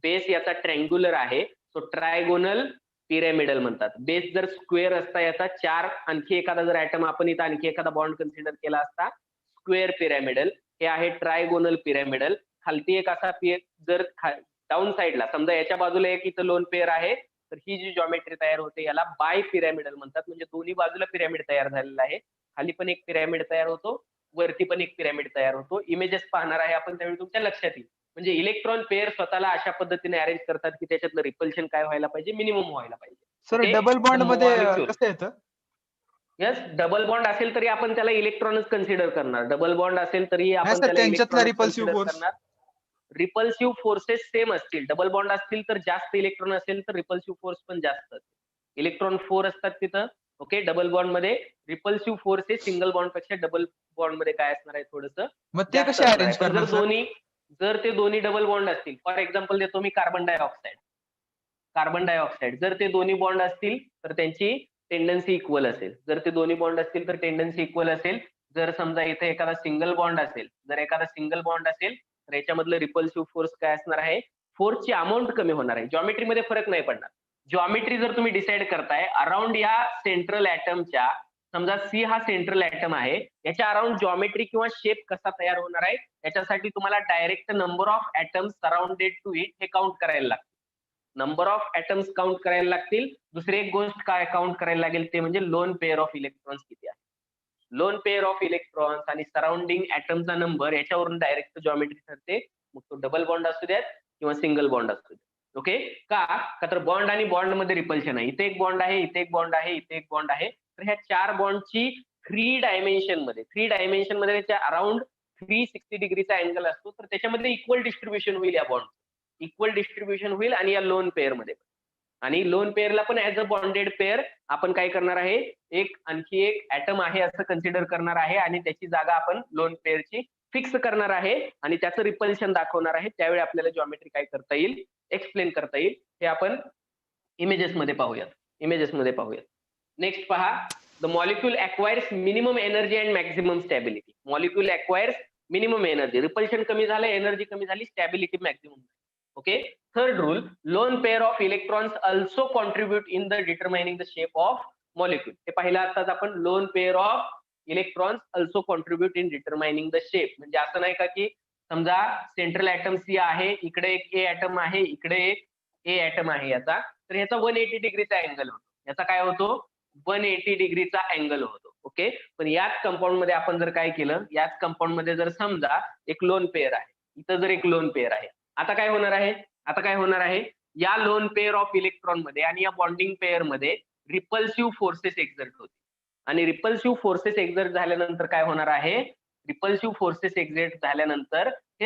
बेस याचा ट्रँग्युलर आहे, सो ट्रायगोनल पिरॅमिडल म्हणतात. बेस जर स्क्वेअर असता याचा 4 आणखी एखादा जर ऍटम आपण इथं आणखी एखादा बॉन्ड कन्सिडर केला असता, स्क्वेअर पिरॅमिडल. हे आहे ट्रायगोनल पिरॅमिडल. खालती एक असा जर डाऊन साइडला समजा याच्या बाजूला एक इथं लोन पेअर आहे तर ही जी जॉमेट्री तयार होते याला बाय पिरॅमिडल म्हणतात. म्हणजे दोन्ही बाजूला पिरॅमिड तयार झालेला आहे, खाली पण एक पिरॅमिड तयार होतो, वरती पण एक पिरॅमिड तयार होतो. इमेजेस पाहणार आहे आपण त्यावेळी तुमच्या लक्षात येईल. म्हणजे इलेक्ट्रॉन पेअर स्वतःला अशा पद्धतीने अरेंज करतात की त्याच्यातलं रिपल्शन काय व्हायला पाहिजे, मिनिमम व्हायला पाहिजे. Sir Okay? Double bond The मध्ये molecule. कसं येतं? यस, डबल बॉन्ड असेल तरी आपण त्याला इलेक्ट्रॉनच कन्सिडर करणार. डबल बॉन्ड असेल तरी नाही आपण सर, त्याला त्यांच्यातला इलेक्ट्रॉनच रिपल्सिव्ह कन्सिडर फोर्स. करणार. रिपल्सिव्ह फोर्सेस सेम असतील. डबल बॉन्ड असतील तर जास्त इलेक्ट्रॉन असेल तर रिपल्सिव्ह फोर्स पण जास्त असतील. इलेक्ट्रॉन 4 असतात तिथं. ओके, डबल बॉन्ड मध्ये रिपल्सिव्ह फोर्स हे सिंगल बॉन्ड पेक्षा डबल बॉन्ड मध्ये काय असणार आहे, थोडंसं मग ते जास्त कसे असणार अरेंज आहे. पण करणार जर सर? दोन्ही जर ते दोन्ही डबल बॉन्ड असतील, फॉर एक्झाम्पल देतो मी कार्बन डायऑक्साईड, जर ते दोन्ही बॉन्ड असतील तर त्यांची टेंडन्सी इक्वल असेल. जर ते दोन्ही बॉन्ड असतील तर टेंडन्सी इक्वल असेल. जर समजा इथे एखादा सिंगल बॉन्ड असेल, तर याच्यामधलं रिपल्सिव्ह फोर्स काय असणार आहे? फोर्सची अमाऊंट कमी होणार आहे. जॉमेट्रीमध्ये फरक नाही पडणार. जॉमेट्री जर तुम्ही डिसाईड करताय अराउंड या सेंट्रल ऍटमच्या, समजा सी हा सेंट्रल ऍटम आहे, याच्या अराउंड जॉमेट्री किंवा शेप कसा तयार होणार आहे, याच्यासाठी तुम्हाला direct number of atoms surrounded to it हे काउंट करायला लागतं. नंबर ऑफ ऍटम्स काउंट करायला लागतील. दुसरी एक गोष्ट काय काउंट करायला लागेल ते म्हणजे लोन पेअर ऑफ इलेक्ट्रॉन्स किती आहे. लोन पेअर ऑफ इलेक्ट्रॉन्स आणि सराउंडिंग ऍटमचा नंबर याच्यावरून डायरेक्ट जॉमेट्री ठरते. मग तो डबल बॉन्ड असू द्यात किंवा सिंगल बॉन्ड असू द्यात. ओके, का तर बॉन्ड आणि बॉन्ड मध्ये रिपल्शन आहे. इथे एक बॉन्ड आहे, इथे एक बॉन्ड आहे, इथे एक बॉन्ड आहे. तर ह्या 4 बॉन्डची 3 डायमेन्शन मध्ये त्याच्या अराउंड 360 डिग्रीचा अँगल असतो. तर त्याच्यामध्ये इक्वल डिस्ट्रीब्युशन होईल या बॉन्ड, इक्वल डिस्ट्रीब्युशन होईल आणि या लोन पेअर मध्ये. आणि लोन पेअरला पण ऍज अ बॉन्डेड पेअर आपण काय करणार आहे, आणखी एक ऍटम आहे असं कन्सिडर करणार आहे आणि त्याची जागा आपण लोन पेअरची फिक्स करणार आहे आणि त्याचं रिपल्शन दाखवणार आहे. त्यावेळी आपल्याला जॉमेट्री काय करता येईल, एक्सप्लेन करता येईल. हे आपण इमेजेस मध्ये पाहूयात. नेक्स्ट पहा, the molecule acquires minimum energy and maximum stability. Molecule acquires minimum energy, repulsion कमी झालं, एनर्जी कमी झाली, stability maximum. Okay, third rule, lone pair of electrons also contribute in the determining the shape of molecule. हे पाहिलं आताच आपण, lone pair of electrons also contribute in determining the shape. म्हणजे असं नाही का की समजा सेंट्रल ऍटम सी आहे, इकडे एक ए ऍटम आहे, इकडे एक ए ऍटम आहे याचा, तर याचा 180 डिग्रीचा अँगल होतो. याचा काय होतो, 180 डिग्रीचा अँगल होतो. ओके, पण याच कंपाऊंड मध्ये आपण जर काय केलं, याच कंपाऊंड मध्ये जर समजा एक लोन पेअर आहे, इथं जर एक लोन पेअर आहे, आता काय होणार आहे, या लोन पेअर ऑफ इलेक्ट्रॉन मध्ये आणि या बॉन्डिंग पेअर मध्ये रिपल्सिव्ह फोर्सेस एक्झर्ट होते. आणि रिपल्सिव्ह फोर्सेस एक्झर्ट झाल्यानंतर काय होणार आहे, हे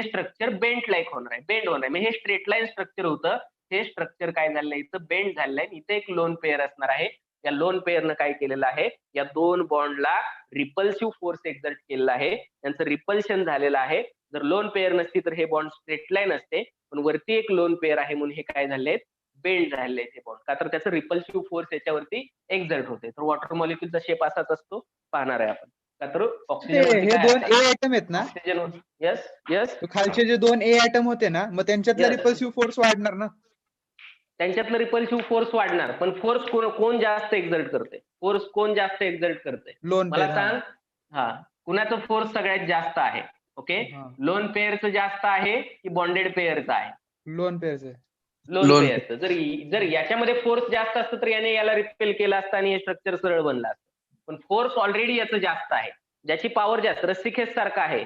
स्ट्रक्चर बेंड लाईक होणार आहे. म्हणजे हे स्ट्रेट लाईन स्ट्रक्चर होतं, हे स्ट्रक्चर काय झालंय, इथं बेंड झालंय. इथे एक लोन पेअर असणार आहे. या लोन पेअरनं काय केलेलं आहे, या दोन बॉन्डला रिपल्सिव्ह फोर्स एक्झर्ट केलेला आहे, त्यांचं रिपल्शन झालेलं आहे. जर लोन पेअर नसती तर हे बॉन्ड स्ट्रेट लाईन असते, पण वरती एक लोन पेअर आहे म्हणून हे काय झाले, बेंड झाले हे बॉन्ड, का तर त्याचं रिपल्सिव्ह फोर्स याच्यावरती एक्झर्ट होते. तर वॉटर मॉलिक्यूलचा शेप असाच असतो, पाहणार आहे आपण. का तर हे दोन ए आयटम आहेत ना, ऑक्सिजन, यस खालचे जे 2 ए आयटम होते ना, मग त्यांच्यातला Yes. रिपल्सिव्ह फोर्स वाढणार ना. त्यांच्यातलं रिपल्सिव्ह फोर्स वाढणार, पण फोर्स कोण जास्त एक्झर्ट करते, लोन मला पेअर. सांग. हा, कुणाचं फोर्स सगळ्यात जास्त आहे? ओके, लोन पेअरचं जास्त आहे की बॉन्डेड पेअरचं आहे? लोन पेअरचं. लोन पेअरचं. जर याच्यामध्ये फोर्स जास्त असतं तर याने याला रिपेल केलं असतं आणि हे स्ट्रक्चर सरळ बनलं असतं. पण फोर्स ऑलरेडी याचं जास्त आहे, ज्याची पॉवर जास्त, रस्सीखेच सारखं आहे.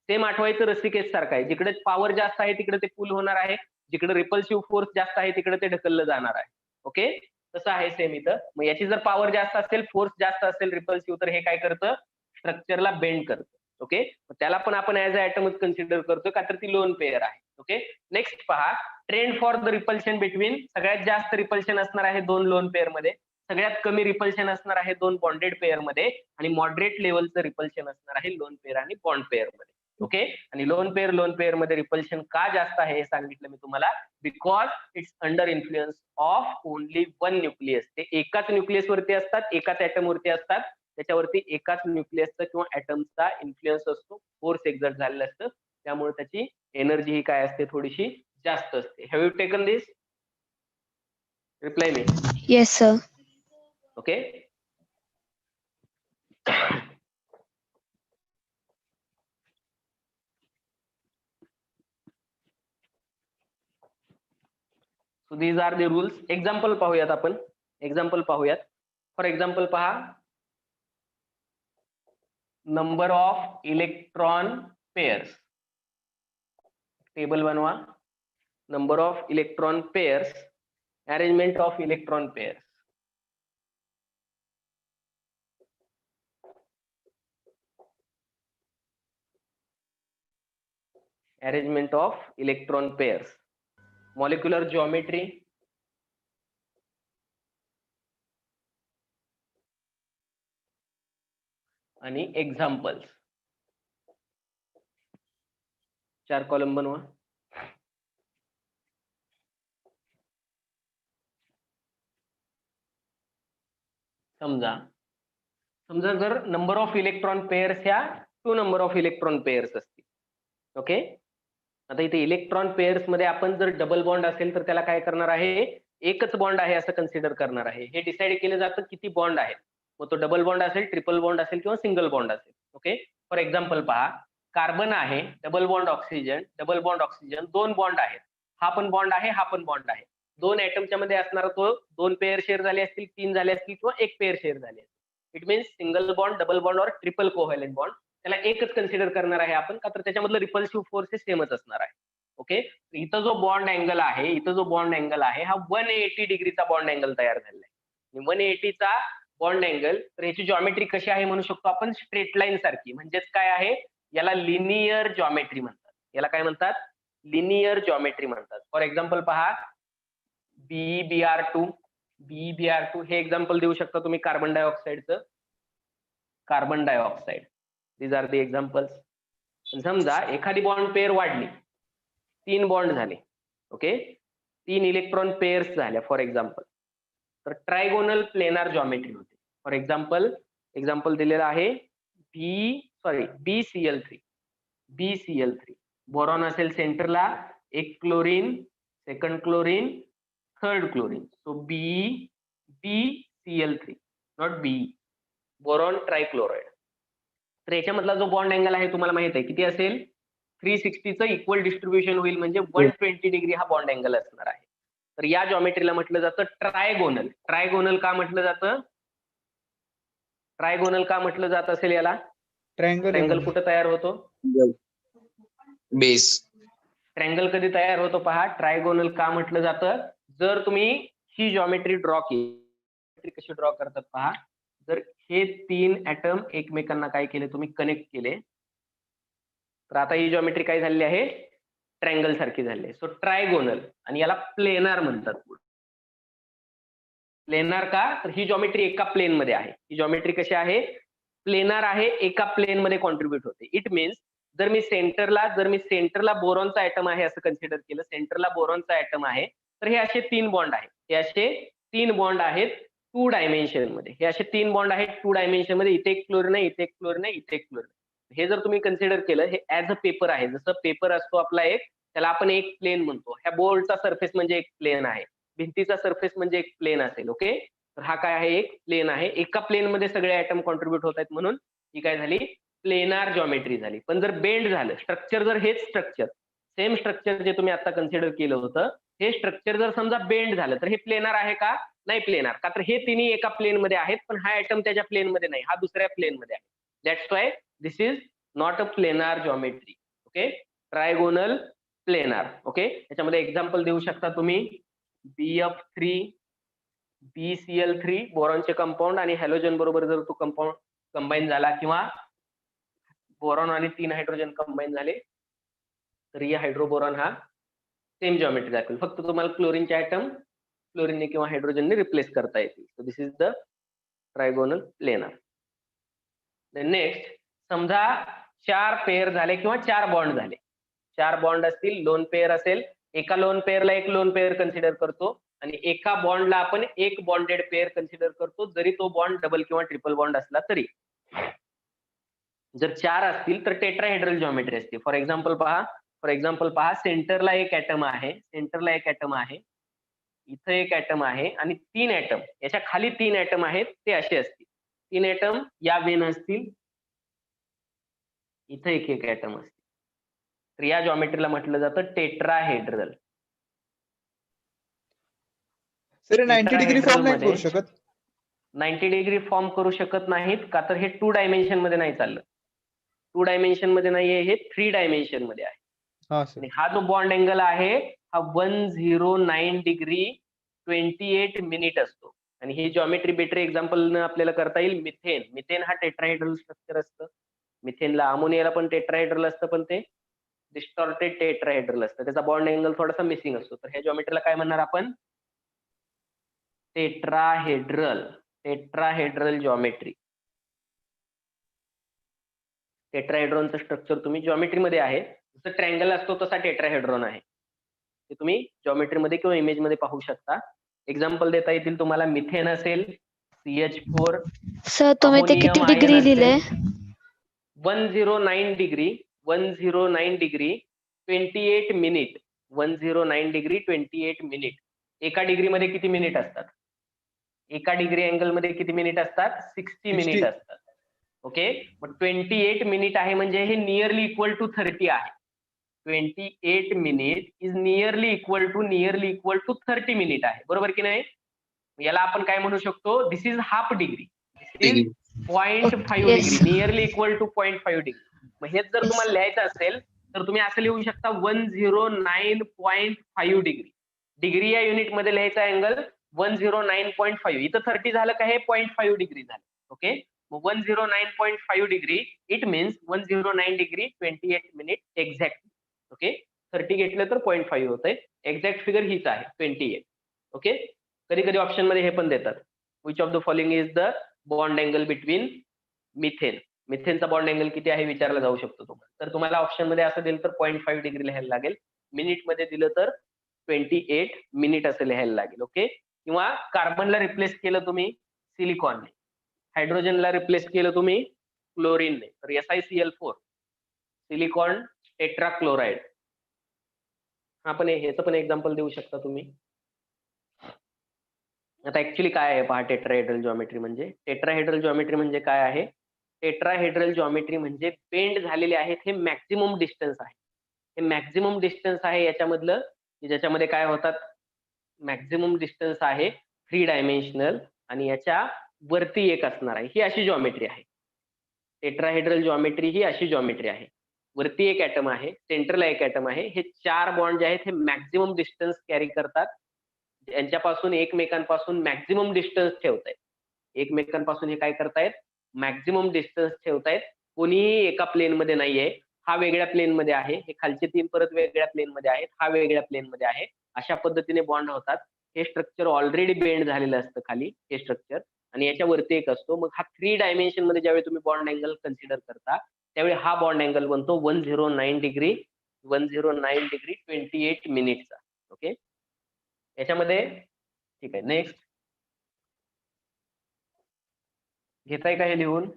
सेम आठवायचं, रस्सीखेच सारखं आहे. जिकडे पॉवर जास्त आहे तिकडे ते पुल होणार आहे, जिकडे रिपल्सिव्ह फोर्स जास्त आहे तिकडे ते ढकललं जाणार आहे. ओके, तसं आहे सेम इथं. मग याची जर पॉवर जास्त असेल, फोर्स जास्त असेल रिपल्सिव्ह, तर हे काय करतं, स्ट्रक्चरला बेंड करतं. ओके, त्याला पण आपण ऍज अ ऍटमच कन्सिडर करतो, का तर ती लोन पेअर आहे. ओके, नेक्स्ट पहा, trend for the repulsion between. सगळ्यात जास्त रिपल्शन असणार आहे 2 लोन पेअर मध्ये, सगळ्यात कमी रिपल्शन असणार आहे 2 बॉन्डेड पेअर मध्ये, आणि मॉडरेट लेवलचं रिपल्शन असणार आहे लोन पेअर आणि बॉन्ड पेअर मध्ये. ओके, आणि लोन पेअर मध्ये रिपल्शन का जास्त आहे हे सांगितलं मी तुम्हाला, because it's under influence of only 1 nucleus. ते एकाच न्यूक्लियस वरती असतात, एकाच ऍटम वरती असतात, त्याच्यावरती एकाच न्यूक्लियसचा किंवा ऍटमचा इन्फ्लुएन्स असतो, फोर्स एक्झर्ट झालेलं असतं, त्यामुळे त्याची एनर्जी ही काय असते, थोडीशी जास्त असते. Have you taken this? Reply me. Yes, sir. Okay, so these are the rules. Example पाहूयात आपण, फॉर एक्झाम्पल पहा, number of electron pairs. Table बनवा, number of electron pairs, arrangement of electron pairs. Arrangement of electron pairs, molecular geometry, आणि examples. 4 column बनवा. समजा जर number of electron pairs ह्या 2 number of electron pairs असतील. Okay. आता इथे इलेक्ट्रॉन पेअर्स मध्ये आपण जर डबल बॉन्ड असेल तर त्याला काय करणार आहे, एकच बॉन्ड आहे असं कन्सिडर करणार आहे. हे डिसाइड केलं जातं किती बॉन्ड आहेत. मग तो डबल बॉन्ड असेल, ट्रिपल बॉन्ड असेल किंवा सिंगल बॉन्ड असेल. ओके. फॉर एक्झाम्पल पहा, कार्बन आहे, double bond oxygen, double bond oxygen, 2 bond आहेत. हा पण बॉन्ड आहे, हा पण बॉन्ड आहे. 2 ॲटमच्या मध्ये असणारा तो 2 पेअर शेअर झाले असतील, 3 झाले असतील किंवा 1 पेअर शेअर झाले असतील. It means single bond, double bond और ट्रिपल कोव्हॅलेंट बॉन्ड. त्याला एकच कन्सिडर करणार आहे आपण, का तर त्याच्यामधलं रिपल्सिव्ह फोर्स हे सेमच असणार आहे. ओके. इथं जो बॉन्ड अँगल आहे, हा 180 डिग्रीचा बॉन्ड अँगल तयार झालेला आहे. 180 चा बॉन्ड अँगल, तर याची जॉमेट्री कशी आहे म्हणू शकतो आपण, स्ट्रेट लाईन सारखी. म्हणजेच काय आहे, याला लिनियर जॉमेट्री म्हणतात. याला काय म्हणतात, लिनियर जॉमेट्री म्हणतात. फॉर एक्झाम्पल पहा, BeBr2 हे एक्झाम्पल देऊ शकता तुम्ही कार्बन डायऑक्साईडचं. Carbon dioxide, these are the examples. समजा एखादी बॉन्ड पेअर वाढली, 3 बॉन्ड झाले. ओके. 3 इलेक्ट्रॉन पेअर्स झाल्या फॉर एक्झाम्पल, तर ट्रायगोनल प्लेनार जॉमेट्री होते. फॉर एक्झाम्पल दिलेलं आहे BCl3. बोरॉन असेल सेंटरला, एक chlorine, second chlorine, third chlorine. So BCl3 not BE, boron trichloride. तर याच्यामधला जो बॉन्ड अँगल आहे तुम्हाला माहित आहे किती असेल, 360चं इक्वल डिस्ट्रीब्युशन होईल, म्हणजे 120 डिग्री हा बॉन्ड अँगल असणार आहे. तर या जॉमेट्रीला म्हटलं जातं ट्रायगोनल. ट्रायगोनल का म्हटलं जात असेल याला? ट्रायंगल कुठं तयार होतो? बेस. ट्रायंगल कधी तयार होतो पहा. ट्रायगोनल का म्हटलं जातं, जर तुम्ही ही जॉमेट्री ड्रॉ केली, कशी ड्रॉ करतात पहा. जर हे 3 ॲटम एकमेकांना काय केले, तुम्ही कनेक्ट केले, तर आता ही जॉमेट्री काय झालेली आहे, ट्रायंगल सारखी झाली आहे. सो ट्रायगोनल, आणि याला प्लेनार म्हणतात. प्लेनार का, तर ही जॉमेट्री एका प्लेन मध्ये आहे. ही जॉमेट्री कशी आहे, प्लेनार आहे, एका प्लेन मध्ये कॉन्ट्रीब्युट होते. इट मीन्स जर मी सेंटरला बोरॉनचा ॲटम आहे असं कन्सिडर केलं, सेंटरला बोरॉनचा ॲटम आहे, तर हे असे 3 बॉन्ड आहेत. हे असे 3 बॉन्ड आहेत 2 डायमेन्शन मध्ये. हे असे 3 बॉन्ड आहेत 2 डायमेन्शन मध्ये. इथे एक क्लोरीन आहे, इथे एक क्लोरीन आहे, इथे एक क्लोरीन. हे जर तुम्ही कन्सिडर केलं, हे ऍज अ पेपर आहे. जसं पेपर असतो आपला एक, त्याला आपण एक प्लेन म्हणतो. ह्या बोर्डचा सरफेस म्हणजे एक प्लेन आहे, भिंतीचा सरफेस म्हणजे एक प्लेन असेल. ओके. तर हा काय आहे, एक प्लेन आहे. एका प्लेन मध्ये सगळे ॲटम कॉन्ट्रीब्युट होत आहेत, म्हणून ही काय झाली, प्लेनार जॉमेट्री झाली. पण जर बेंड झालं स्ट्रक्चर, जर हेच स्ट्रक्चर, सेम स्ट्रक्चर जे तुम्ही आता कन्सिडर केलं होतं, हे स्ट्रक्चर जर समजा बेंड झालं, तर हे प्लेनार आहे का, नाही प्लेनार. का तर हे तिन्ही एका प्लेन मध्ये आहेत, पण हा ॲटम त्याच्या प्लेन मध्ये नाही, हा दुसऱ्या प्लेन मध्ये आहे. That's why this is not a planar geometry. Okay. Trigonal planar. Okay. त्याच्यामध्ये एक्झाम्पल देऊ शकता तुम्ही, BF3, BCl3, बोरॉनचे कंपाऊंड आणि हॅलोजन बरोबर जर तो कंपाऊंड कंबाईन झाला, किंवा बोरॉन आणि 3 हायड्रोजन कंबाईन झाले, तर या हायड्रोबोरॉन हा सेम जॉमेट्री दाखवेल. फक्त तुम्हाला क्लोरीनचे ॲटम क्लोरीनने किंवा हायड्रोजनने रिप्लेस करता येतील. So this is the trigonal planar. Next, समजा 4 पेअर झाले किंवा 4 बॉन्ड झाले. 4 बॉन्ड असतील, लोन पेअर असेल, एका लोन पेअरला एक लोन पेअर कन्सिडर करतो, आणि एका बॉन्डला आपण एक बॉन्डेड पेअर कन्सिडर करतो, जरी तो बॉन्ड डबल किंवा ट्रिपल बॉन्ड असला तरी. जर 4 असतील तर टेट्राहेड्रल जॉमेट्री असते. फॉर एक्झाम्पल पहा, सेंटरला एक ॲटम आहे, इथं एक ॲटम आहे, आणि 3 ॲटम, याच्या खाली 3 ॲटम आहेत, ते असे असतील. 3 ॲटम या वेन असतील, इथं एक ॲटम असतील. तर या जॉमेट्रीला म्हटलं जातं टेट्राहेड्रल. सर 90 डिग्री फॉर्म नाही करू शकत? 90 डिग्री फॉर्म करू शकत नाहीत, का तर हे 2 डायमेन्शन मध्ये नाही चाललं. 2 डायमेन्शन मध्ये नाहीये, हे 3 डायमेन्शन मध्ये आहे. आणि हा जो बॉन्ड अँगल आहे, हा 109 डिग्री 28 मिनिट असतो. आणि ही जॉमेट्री बेटर एक्झाम्पल आपल्याला करता येईल, मिथेन हा टेट्राहेड्रल स्ट्रक्चर असतं. मिथेनला, अमोनियाला पण टेट्राहेड्रल असतं, पण ते डिस्टॉर्टेड टेट्राहेड्रल असतं. त्याचा बॉन्ड अँगल थोडासा मिसिंग असतो. तर ह्या जॉमेट्रीला काय म्हणणार आपण, टेट्राहेड्रल जॉमेट्री. टेट्राहेड्रॉनचं स्ट्रक्चर तुम्ही जॉमेट्री मध्ये आहे, जसं ट्रँगल असतो तसा टेट्राहेड्रॉन आहे. ते तुम्ही geometry मध्ये किंवा image मध्ये पाहू शकता. एक्झाम्पल देता येतील तुम्हाला. मिथेन असेल, CH4, सर तुम्ही ते अमोनियम किती आयन डिग्री असेल. लिहिलंय? 109 डिग्री 28 मिनिट 109 डिग्री 28 मिनिट. एका डिग्री मध्ये किती मिनिट असतात? एका डिग्री अँगल मध्ये किती मिनिट असतात? 60 मिनिट 60. असतात. ओके, मग 28 मिनिट आहे म्हणजे हे नियरली इक्वल टू 30 आहे. 28 minute is nearly equal to 30 minute आहे, बरोबर की नाही? याला आपण काय म्हणू शकतो? This is half degree, this is 0.5 Yes. Degree, nearly equal to 0.5 degree. मग हेच जर Yes. तुम्हाला लिहायचं असेल तर तुम्ही असं लिहू शकता 109.5 डिग्री. डिग्री या युनिट मध्ये लिहायचा अँगल 109.5. इथं 30 झालं का हे 0.5 डिग्री झालं. ओके, मग 109.5 degree it means 109 degree 28 minute exact. Okay, 30 घेतलं तर 0.5 होतंय. एक्झॅक्ट फिगर हीच आहे 28. ओके, कधी कधी ऑप्शन मध्ये हे पण देतात, which of the following is the bond angle between methane. मिथेनचा बॉन्ड अँगल किती आहे विचारला जाऊ शकतो तुम्हाला. तर तुम्हाला ऑप्शन मध्ये असं दिलं तर 0.5 डिग्री लिहायला लागेल. मिनिट मध्ये दिलं तर 28 मिनिट असं लिहायला लागेल. ओके, किंवा कार्बनला रिप्लेस केलं तुम्ही सिलिकॉनने, हायड्रोजनला रिप्लेस केलं तुम्ही क्लोरीनने, तर SiCl4 सिलिकॉन टेट्राक्लोराइड. आपण ह्याचं पण एक्झाम्पल देऊ शकता तुम्ही. आता ऍक्च्युली काय आहे पहा, टेट्राहेड्रल जॉमेट्री म्हणजे. टेट्राहेड्रल जॉमेट्री म्हणजे काय आहे? टेट्राहेड्रल जॉमेट्री म्हणजे बेंड झालेले आहेत हे मॅक्झिमम डिस्टन्स आहे. हे मॅक्झिमम डिस्टन्स आहे याच्यामधलं, ज्याच्यामध्ये काय होतात, मॅक्झिमम डिस्टन्स आहे 3 डायमेन्शनल आणि याच्या वरती एक असणार आहे. ही अशी जॉमेट्री आहे. टेट्राहेड्रल जॉमेट्री ही अशी जॉमेट्री आहे. वरती एक ऍटम आहे, सेंटरला एक ऍटम आहे. हे 4 बॉन्ड जे आहेत हे मॅक्झिमम डिस्टन्स कॅरी करतात. यांच्यापासून एकमेकांपासून मॅक्झिमम डिस्टन्स ठेवतायत. एकमेकांपासून हे काय करतायत? मॅक्झिमम डिस्टन्स ठेवतायत. कोणीही एका प्लेन मध्ये नाहीये. हा वेगळ्या प्लेन मध्ये आहे, हे खालचे 3 परत वेगळ्या प्लेन मध्ये आहेत, हा वेगळ्या प्लेन मध्ये आहे. अशा पद्धतीने बॉन्ड होतात. हे स्ट्रक्चर ऑलरेडी बेंड झालेलं असतं खाली, हे स्ट्रक्चर, आणि याच्यावरती एक असतो. मग हा 3 डायमेन्शन मध्ये ज्यावेळी तुम्ही बॉन्ड अँगल कन्सिडर करता त्यावेळी हा बॉन्ड अँगल बनतो 109 डिग्री 28 मिनिटचा. ओके, याच्यामध्ये ठीक आहे. नेक्स्ट घेताय का हे लिहून?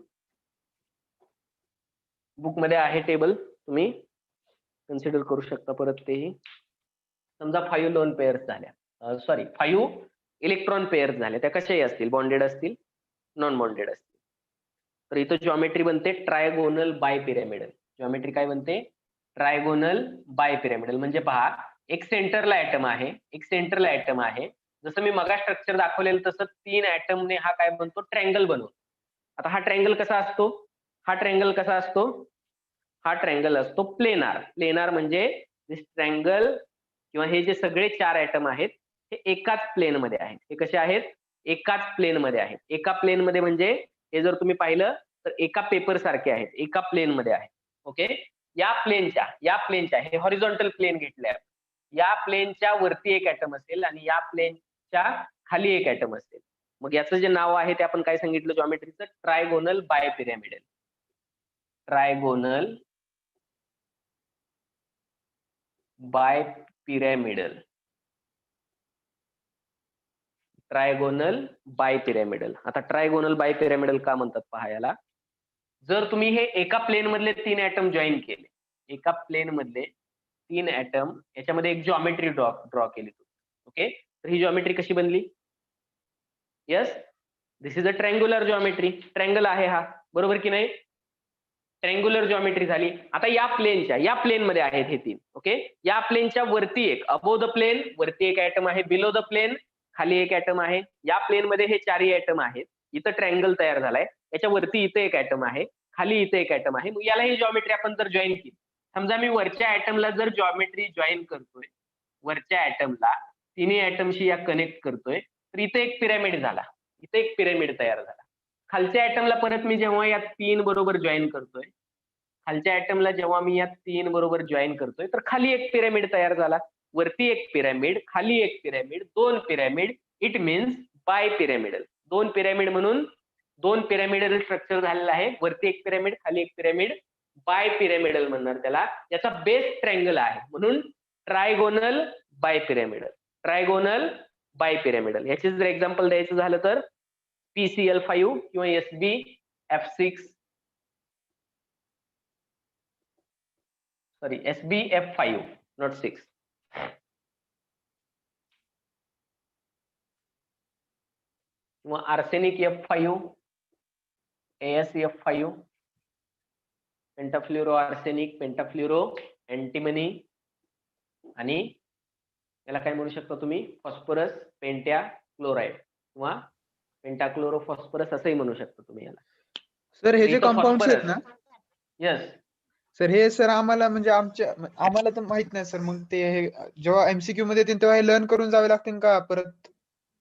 बुक मध्ये आहे टेबल, तुम्ही कन्सिडर करू शकता परत. तेही समजा 5 लोन पेअर्स झाल्या, 5 इलेक्ट्रॉन पेअर्स झाल्या, त्या कशाही असतील, बॉन्डेड असतील, नॉन बॉन्डेड असतील. तर इथं जॉमेट्री बनते ट्रायगोनल बाय पिरॅमिडल. जॉमेट्री काय बनते? Trigonal bipyramidal. म्हणजे पहा, एक सेंटरला ऍटम आहे, एक सेंटरला ऍटम आहे. जसं मी मगा स्ट्रक्चर दाखवलेलं तसं 3 ऍटमने हा काय बनतो? ट्रँगल बनवतो. आता हा ट्रँगल कसा असतो? हा ट्रँगल कसा असतो? हा ट्रँगल असतो प्लेनार. प्लेनार म्हणजे ट्रँगल किंवा हे जे सगळे 4 ऍटम आहेत हे एकाच प्लेन मध्ये आहेत. हे कसे आहेत? एकाच प्लेन मध्ये आहेत. एका प्लेन मध्ये म्हणजे हे जर तुम्ही पाहिलं तर एका पेपर सारखे आहेत, एका प्लेन मध्ये आहेत. ओके, या प्लेनच्या हे हॉरिझॉन्टल प्लेन घेतले, या प्लेनच्या वरती एक ऍटम असेल आणि या प्लेनच्या खाली एक ऍटम असेल. मग याचं जे नाव आहे ते आपण काय सांगितलं जॉमेट्रीचं? Trigonal bipyramidal. Trigonal bipyramidal. Trigonal bipyramidal. आता ट्रायगोनल बाय पिरॅमिडल का म्हणतात पहा याला. जर तुम्ही हे एका प्लेन मधले 3 ऍटम जॉईन केले, एका प्लेन मधले 3 ऍटम याच्यामध्ये एक जॉमेट्री ड्रॉ केली. ओके, तर ही जॉमेट्री कशी बनली? Yes, this is a triangular geometry. Triangle आहे हा, बरोबर की नाही? ट्रँग्युलर जॉमेट्री झाली. आता या प्लेन मध्ये आहेत हे 3. ओके, या प्लेनच्या वरती एक, अबोव द प्लेन वरती एक ऍटम आहे, बिलो द प्लेन खाली एक ऍटम आहे. या प्लेन मध्ये हे 4ही ऍटम आहेत. इथं ट्रँगल तयार झालाय, याच्या वरती इथे एक ऍटम आहे, खाली इथे एक ऍटम आहे. मग याला ही जॉमेट्री आपण जर जॉईन केली, समजा मी वरच्या ऍटमला जर जॉमेट्री जॉईन करतोय, वरच्या ऍटमला 3ही ऍटमशी या कनेक्ट करतोय, तर इथे एक पिरॅमिड झाला, इथे एक पिरॅमिड तयार झाला. खालच्या ऍटमला परत मी जेव्हा या 3 बरोबर जॉईन करतोय, खालच्या ऍटमला जेव्हा मी या 3 बरोबर जॉईन करतोय, तर खाली एक पिरॅमिड तयार झाला. वरती एक पिरॅमिड, खाली एक pyramid, 2 pyramid. It means by pyramidal. 2 pyramid म्हणून 2 पिरॅमिडल स्ट्रक्चर झालेलं आहे. वरती एक पिरॅमिड, खाली एक पिरॅमिड, बाय पिरॅमिडल म्हणणार त्याला, ज्याचा बेस ट्रायंगल आहे, म्हणून trigonal bipyramidal. Trigonal bipyramidal. याचे जर एक्झाम्पल द्यायचं झालं तर PCl5 किंवा SbF6 सॉरी SbF5 नॉट 6. किंवा arsenic F5, AsF5, पेंटाफ्लोरो arsenic, पेंटाफ्लोरो antimony, आणि याला काय म्हणू शकता तुम्ही, फॉस्फरस पेंट्या क्लोराइड किंवा पेंटाक्लोरो फॉस्फरस असंही म्हणू शकता तुम्ही याला. सर हे जे इथं कंपाऊंड्स आहेत phosphorus. ना यस, सर, हे सर आम्हाला म्हणजे आम्हाला तर माहित नाही सर. मग ते हे जेव्हा MCQ मध्ये येतील तेव्हा हे लर्न करून जावे लागतील का परत,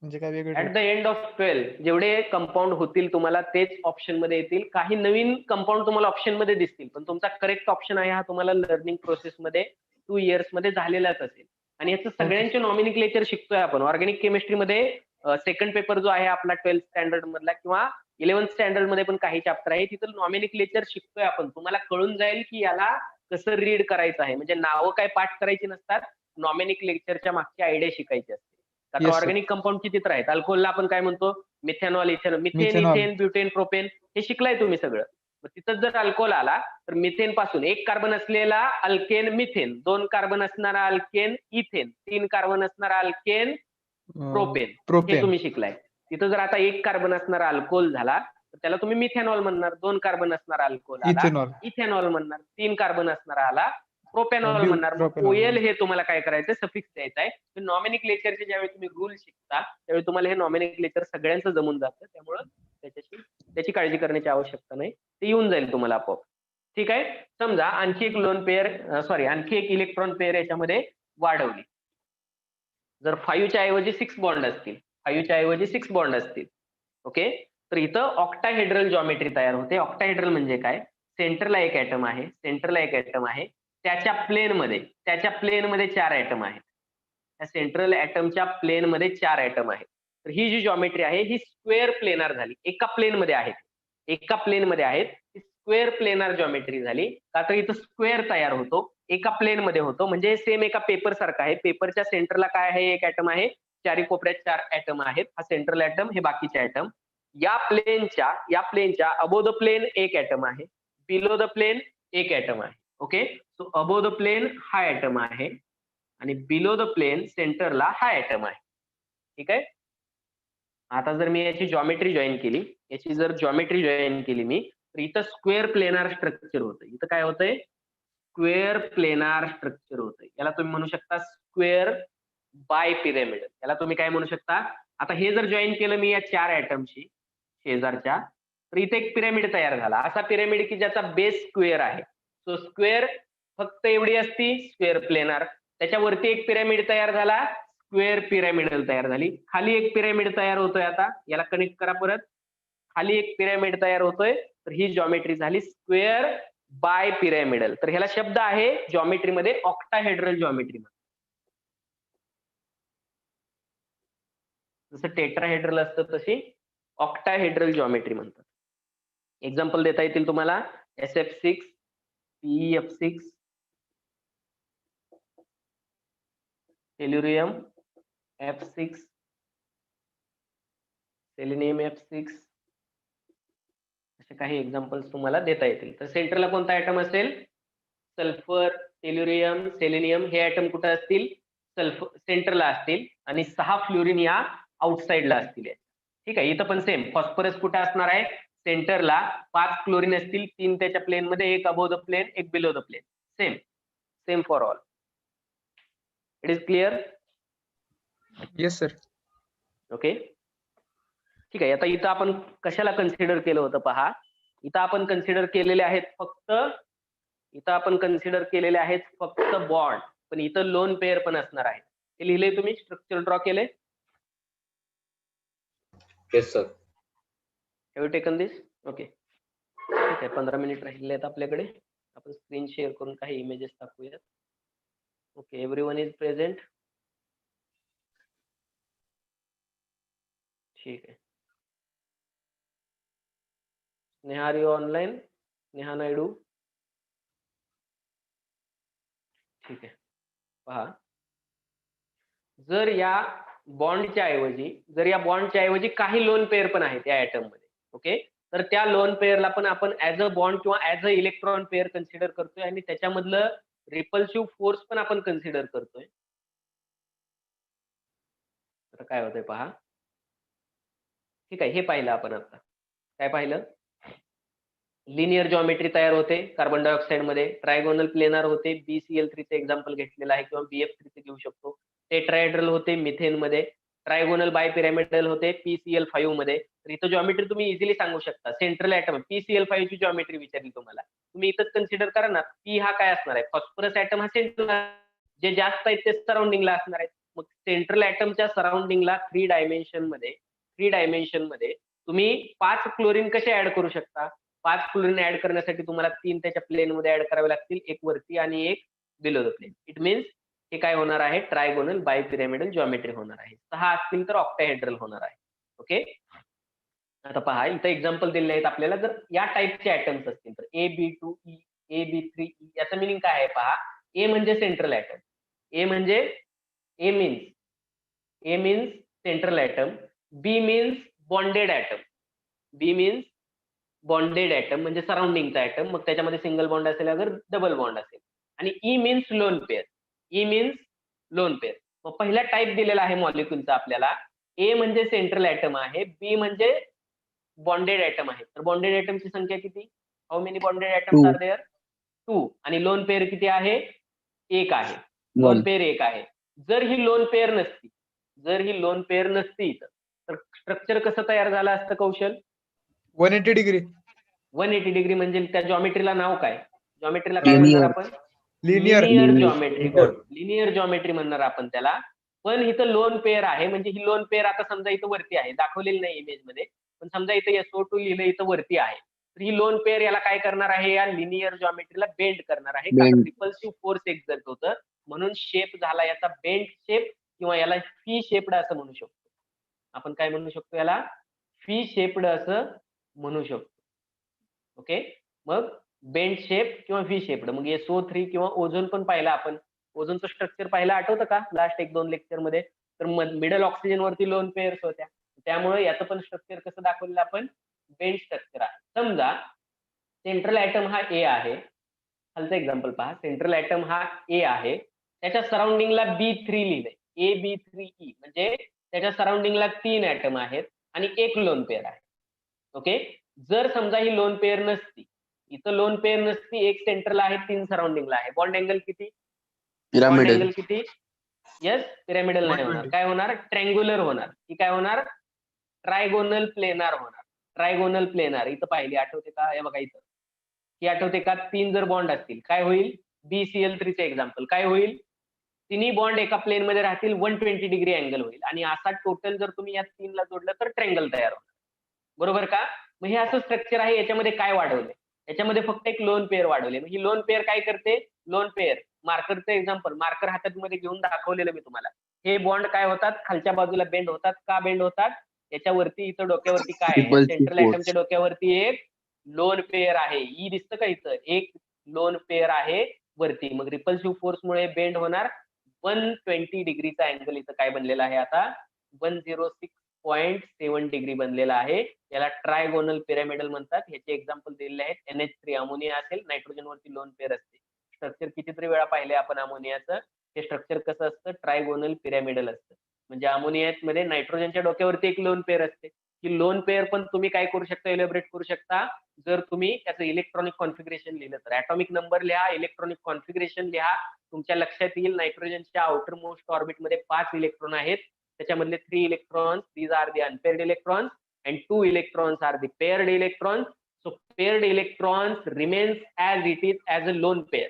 म्हणजे काय वेगळं? ऍट द एंड ऑफ 12 जेवढे कंपाऊंड होतील तुम्हाला तेच ऑप्शन मध्ये येतील. काही नवीन कंपाऊंड तुम्हाला ऑप्शन मध्ये दिसतील, पण तुमचा करेक्ट ऑप्शन आहे हा तुम्हाला लर्निंग प्रोसेस मध्ये 2 इयर्स मध्ये झालेलाच असेल. आणि याचं सगळ्यांचे नॉमिनिक्लेचर शिकतोय आपण. ऑर्गॅनिक केमिस्ट्रीमध्ये सेकंड पेपर जो आहे आपला 12th स्टँडर्ड मधला किंवा 11th स्टँडर्ड मध्ये पण काही चॅप्टर आहे, तिथं नॉमिनिक्लेचर शिकतोय आपण. तुम्हाला कळून जाईल की याला कसं रीड करायचं आहे. म्हणजे नावं काय पाठ करायची नसतात, नॉमिनिक्लेचरच्या मागची आयडिया शिकायची असते. आता Yes, sir. ऑर्गॅनिक कंपाऊंड कितीच आहेत. अल्कोहोलला आपण काय म्हणतो, methanol, ethanol, methane, Methanol. Ethane, butane, propane, हे शिकलाय तुम्ही सगळं. मग तिथं जर अल्कोहोल आला तर मिथेन पासून 1 कार्बन असलेला अल्केन मिथेन, 2 कार्बन असणारा अल्केन इथेन, 3 कार्बन असणारा अल्केन प्रोपेन, हे प्रोपेन. तुम्ही शिकलाय. तिथं जर आता 1 कार्बन असणारा अल्कोहोल झाला तर त्याला तुम्ही मिथेनॉल म्हणणार. 2 कार्बन असणारा अल्कोहोल आला इथेनॉल. इथेनॉल म्हणणार. 3 कार्बन असणारा आला प्रोपेनॉल म्हणणार. मग प्रोपेनॉल. ओएल हे तुम्हाला काय करायचं, सफिक्स द्यायचा आहे. नॉमिनिक्लेचरचे ज्यावेळी तुम्ही रूल शिकता त्यावेळी तुम्हाला हे नॉमिनिक्लेचर सगळ्यांचं जमून जातं. त्यामुळं त्याची काळजी करण्याची आवश्यकता नाही, ते येऊन जाईल तुम्हाला आपोआप. ठीक आहे. समजा आणखी एक लोन पेअर आणखी एक इलेक्ट्रॉन पेअर याच्यामध्ये वाढवली. जर 5 च्या ऐवजी 6 बॉन्ड असतील, 5 च्या ऐवजी 6 बॉन्ड असतील, ओके, तर इथं ऑक्टाहेड्रल जॉमेट्री तयार होते. ऑक्टाहेड्रल म्हणजे काय, सेंटरला एक ऍटम आहे, सेंटरला एक ऍटम आहे, त्याच्या प्लेनमध्ये 4 ऍटम आहेत. त्या सेंट्रल ऍटमच्या प्लेनमध्ये 4 ऍटम आहेत. तर ही जी जॉमेट्री आहे ही स्क्वेअर प्लेनार झाली. एका प्लेनमध्ये आहेत, ही स्क्वेअर प्लेनार जॉमेट्री झाली. का तर इथं स्क्वेअर तयार होतो, एका प्लेनमध्ये होतो. म्हणजे सेम एका पेपर सारखं आहे. पेपरच्या सेंटरला काय आहे, एक ऍटम आहे, चारी कोपऱ्यात 4 ऍटम आहेत. हा सेंट्रल ऍटम, हे बाकीचे ऍटम. या प्लेनच्या अबोव द प्लेन एक ऍटम आहे, बिलो द प्लेन एक ऍटम आहे. Okay, so above the plane हा ऍटम आहे आणि बिलो द प्लेन सेंटरला हा ऍटम आहे. ठीक आहे. आता जर मी याची जॉमेट्री जॉईन केली मी, तर इथं स्क्वेअर प्लेनार स्ट्रक्चर होतं. इथं काय होतंय, स्क्वेअर प्लेनार स्ट्रक्चर होतंय. याला तुम्ही म्हणू शकता स्क्वेअर बाय पिरॅमिड. याला तुम्ही काय म्हणू शकता, आता हे जर जॉईन केलं मी या 4 ऍटमशी शेजारच्या, तर इथे एक पिरॅमिड तयार झाला. असा पिरॅमिड की ज्याचा बेस स्क्वेअर आहे. सो स्क्वेअर फक्त एवढी असती, स्क्वेअर प्लेनार. त्याच्यावरती एक पिरॅमिड तयार झाला, स्क्वेअर पिरॅमिडल तयार झाली. खाली एक पिरॅमिड तयार होतोय. आता याला कनेक्ट करा परत. खाली एक पिरॅमिड तयार होतोय, तर ही जॉमेट्री झाली स्क्वेअर बाय पिरॅमिडल. तर ह्याला शब्द आहे जॉमेट्रीमध्ये ऑक्टाहेड्रल जॉमेट्री. जसं टेट्राहेड्रल असतं तशी ऑक्टाहेड्रल जॉमेट्री म्हणतात. एक्झाम्पल देता येतील तुम्हाला, SF6, PeF6, टेल्युरियम F6, selenium F6, असे काही एक्झाम्पल्स तुम्हाला देता येतील. तर सेंटरला कोणता ऍटम असेल, सल्फर, टेल्युरियम, सेलेनियम, हे ऍटम कुठे असतील, सेंटरला असतील आणि 6 फ्लोरीन या आउटसाइडला असतील. ठीक आहे. इथं पण सेम, फॉस्फरस कुठे असणार आहे, सेंटरला 5 क्लोरीन असतील, 3 त्याच्या प्लेन मध्ये, एक अबोव द प्लेन, एक below the plane. Same for all. It is clear? Yes sir. Okay, ठीक आहे. आता इथं आपण कशाला कन्सिडर केलं होतं पहा. इथं आपण कन्सिडर केलेले आहेत फक्त बॉन्ड, पण इथं लोन पेअर पण असणार आहे. हे लिहिले तुम्ही, स्ट्रक्चर ड्रॉ केले. Yes sir. Have you taken this? Okay, ठीक आहे. 15 मिनिट राहिले आहेत आपल्याकडे. आपण स्क्रीन शेअर करून काही इमेजेस दाखवूयात. Okay, everyone is present. ठीक आहे. Neha, are you online? Neha Naidu. ठीक आहे, पहा जर या बॉन्डच्या ऐवजी काही लोन पेअर पण आहेत या ऍटम मध्ये, ओके, तर त्या लोन पेअरला पण आपण ऍज अ बॉन्ड किंवा as a electron pair consider करतोय आणि त्याच्यामधलं रिपल्सिव्ह फोर्स पण आपण कन्सिडर करतोय. तर काय होतंय पहा. ठीक आहे, हे पाहिलं आपण आता. काय पाहिलं? लिनियर जॉमेट्री तयार होते कार्बन डायऑक्साइड मध्ये, ट्रायगोनल प्लेनार होते, BCl3 चे एक्झाम्पल घेतलेलं आहे किंवा BF3 चे घेऊ शकतो. टेट्राहेड्रल होते मिथेन मध्ये, ट्रायगोनल बायपिरॅमिडल होते PCl5 मध्ये. तर इथं जॉमेट्री तुम्ही इझिली सांगू शकता. सेंट्रल ॲटम PCl5 ची जॉमेट्री विचारली तुम्हाला, तुम्ही इथंच कन्सिडर करा ना, P हा काय असणार आहे, फॉस्फरस ॲटम हा सेंट्रल, जे जास्त आहेत ते सराउंडिंगला असणार आहेत. मग सेंट्रल ॲटमच्या सराउंडिंगला थ्री डायमेन्शन मध्ये तुम्ही 5 क्लोरीन कसे ऍड करू शकता? 5 क्लोरीन ऍड करण्यासाठी तुम्हाला 3 त्याच्या प्लेन मध्ये ऍड करावे लागतील, एक वरती आणि एक below the plane. It means हे काय होणार आहे, ट्रायगोनल बायपिरॅमिडल जॉमेट्री होणार आहे. 6 असतील तर ऑक्टाहेड्रल होणार आहे. ओके, आता पहा इथं एक्झाम्पल दिले आहेत आपल्याला. जर या टाईपचे ऍटम्स असतील तर AB2E, AB3E, याचं मिनिंग काय आहे पहा. ए म्हणजे सेंट्रल ऍटम, ए मीन्स सेंट्रल ऍटम, बी मीन्स बॉन्डेड ऍटम म्हणजे सराउंडिंगचा ऍटम, मग त्याच्यामध्ये सिंगल बॉन्ड असेल अगर डबल बॉन्ड असेल, आणि ई मीन्स लोन पेअर. मग पहिला टाईप दिलेला आहे मॉलिक्युलचा आपल्याला. ए म्हणजे सेंट्रल ऍटम आहे, बी म्हणजे बॉन्डेड ऍटम आहे. तर बॉन्डेड ऍटमची संख्या किती? How many bonded atoms are there? 2. आणि लोन पेअर किती आहे? 1 आहे. लोन पेअर 1 आहे. जर ही लोन पेअर नसती तर स्ट्रक्चर कसं तयार झालं असतं कौशल? 180 डिग्री. 180 डिग्री म्हणजे त्या जॉमेट्रीला नाव काय? जॉमेट्रीला काय म्हणणार आपण? Linear. Geometry. Good, linear geometry म्हणणार आपण त्याला. पण इथं लोन पेअर आहे, म्हणजे ही लोन पेअर आता समजा इथं वरती आहे, दाखवलेली नाही इमेज मध्ये, पण समजा इथं SO2 लिहिलं इथं वरती आहे, तर ही लोन पेअर याला काय करणार आहे, या लिनियर जॉमेट्रीला बेंड करणार आहे, कारण रिपल्सिव्ह फोर्स एक्झर्ट होतं, म्हणून शेप झाला याचा बेंड शेप, किंवा याला फी शेप्ड असं म्हणू शकतो. आपण काय म्हणू शकतो याला? फी शेप्ड असं म्हणू शकतो. ओके, मग बेंड शेप किंवा व्ही शेप्ड. मग SO3 किंवा ओझोन पण पाहिला आपण. ओझोनचं स्ट्रक्चर पाहिलं, आठवतं का लास्ट 1-2 लेक्चर मध्ये? तर मिडल ऑक्सिजन वरती लोन पेअर्स होत्या, त्यामुळे याचं पण स्ट्रक्चर कसं दाखवलेलं आपण? बेंड स्ट्रक्चर आहे. समजा सेंट्रल ॲटम हा ए आहे, खालचं एक्झाम्पल पहा. सेंट्रल ॲटम हा ए आहे, त्याच्या सराउंडिंगला B3 लिहिलंय, AB3E, म्हणजे त्याच्या सराउंडिंगला 3 ॲटम आहेत आणि एक लोन पेअर आहे. ओके, जर समजा ही लोन पेअर नसती, इथं लोन पेअर नसती, एक सेंटरला आहे, 3 सराउंडिंगला आहे, बॉन्ड अँगल किती? येस, पिरॅमिडल नाही होणार. काय होणार? ट्रँग्युलर होणार. ही काय होणार? ट्रायगोनल प्लेनार होणार. ट्रायगोनल प्लेनार इथं पाहिली, आठवते का? हे बघा इथं, ही आठवते का? 3 जर बॉन्ड असतील काय होईल? BCl3 चे एक्झाम्पल काय होईल? तिन्ही बॉन्ड एका प्लेन मध्ये राहतील, 120 डिग्री अँगल होईल, आणि असा टोटल जर तुम्ही या 3 ला जोडलं तर ट्रँगल तयार होणार. बरोबर का? मग हे असं स्ट्रक्चर आहे. याच्यामध्ये काय वाढवलंय? याच्यामध्ये फक्त एक लोन पेअर वाढवले. मग ही लोन पेअर काय करते? लोन पेअर, मार्करचं एक्झाम्पल, मार्कर हातात मध्ये घेऊन दाखवलेलं मी तुम्हाला. हे बॉन्ड काय होतात? खालच्या बाजूला बेंड होतात. का बेंड होतात? याच्यावरती इथं डोक्यावरती काय आहे? सेंट्रल ॲटमच्या डोक्यावरती एक लोन पेअर आहे. ई दिसतं का इथं? एक लोन पेअर आहे वरती. मग रिपल्सिव्ह फोर्समुळे बेंड होणार. 120 डिग्रीचा अँगल इथं काय बनलेला आहे आता? 106.7 डिग्री बनलेला आहे. याला ट्रायगोनल पिरॅमिडल म्हणतात. ह्याचे एक्झाम्पल दिलेले आहेत. NH3 अमोनिया असेल, नायट्रोजन वरती लोन पेअर असते. स्ट्रक्चर कितीतरी वेळा पाहिले आपण अमोनियाचं. हे स्ट्रक्चर कसं असतं? ट्रायगोनल पिरॅमिडल असतं. म्हणजे अमोनियामध्ये नायट्रोजनच्या डोक्यावरती एक लोन पेअर असते. ही लोन पेअर पण तुम्ही काय करू शकता? इलॅबोरेट करू शकता, जर तुम्ही त्याचं इलेक्ट्रॉनिक कॉन्फिगरेशन लिहिलं तर. ॲटॉमिक नंबर लिहा, इलेक्ट्रॉनिक कॉन्फिगरेशन लिहा, तुमच्या लक्षात येईल. नायट्रोजनच्या आउटर मोस्ट ऑर्बिटमध्ये 5 इलेक्ट्रॉन आहेत. त्याच्यामधले 3 electrons, these are the unpaired electrons, and 2 electrons are the paired electrons. So paired electrons remains as it is as a lone pair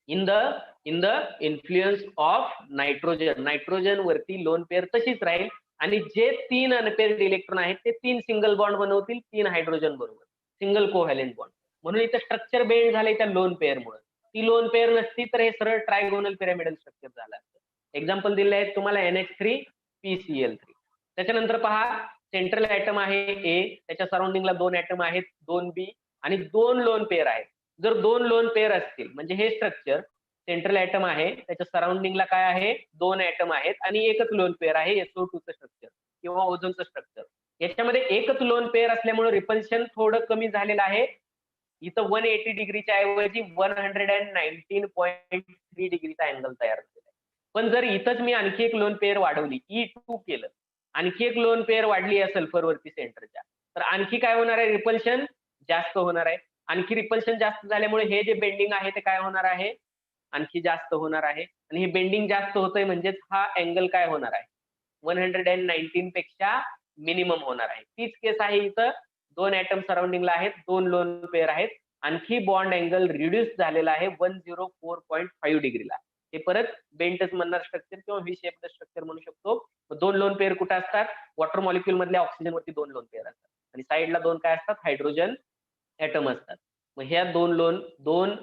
in the influence of nitrogen. Nitrogen वरती lone pair तशीच राहील, आणि जे 3 unpaired electron आहेत ते 3 single bond बनवतील 3 hydrogen बरोबर, single covalent bond. म्हणून इथं स्ट्रक्चर बेंड झालंय त्या लोन पेअरमुळे. ती लोन पेअर नसती तर हे सरळ ट्रायगोनल पिरॅमिडल स्ट्रक्चर झालं असतं. एक्झाम्पल दिले आहेत तुम्हाला NH3, PCl3. त्याच्यानंतर पहा, सेंट्रल ॲटम आहे ए, त्याच्या सराउंडिंगला 2 ॲटम आहेत, 2B, आणि 2 लोन पेअर आहेत. जर 2 लोन पेअर असतील म्हणजे हे स्ट्रक्चर सेंट्रल ॲटम आहे, त्याच्या सराउंडिंगला काय आहे, 2 ॲटम आहेत आणि एकच लोन पेअर आहे SO2 चं स्ट्रक्चर किंवा ओझोनचं स्ट्रक्चर. याच्यामध्ये एकच लोन पेअर असल्यामुळे रिपल्शन थोडं कमी झालेलं आहे. इथं 180 डिग्रीच्या ऐवजी 119.3 डिग्रीचा अँगल तयार झालेला आहे. पण जर इथंच मी आणखी एक लोन पेअर वाढवली, E2 केलं, आणखी एक लोन पेअर वाढली या सल्फरवरती सेंटरच्या, तर आणखी काय होणार आहे, रिपल्शन जास्त होणार आहे. आणखी रिपल्शन जास्त झाल्यामुळे हे जे बेंडिंग आहे ते काय होणार आहे, आणखी जास्त होणार आहे. आणि हे बेंडिंग जास्त होतंय म्हणजेच हा अँगल काय होणार आहे, 119 पेक्षा मिनिमम होणार आहे. तीच केस आहे इथं. 2 ॲटम सराउंडिंगला आहेत, 2 लोन पेअर आहेत. आणखी बॉन्ड अँगल रिड्यूस झालेला आहे 104.5 डिग्रीला. हे परत बेंटच म्हणणार स्ट्रक्चर किंवा व्ही शेप स्ट्रक्चर म्हणू शकतो. 2 लोन पेअर कुठे असतात, वॉटर मॉलिक्यूल मधल्या ऑक्सिजन वरती 2 लोन पेअर असतात आणि साईडला 2 काय असतात, हायड्रोजन ॲटम असतात. मग ह्या 2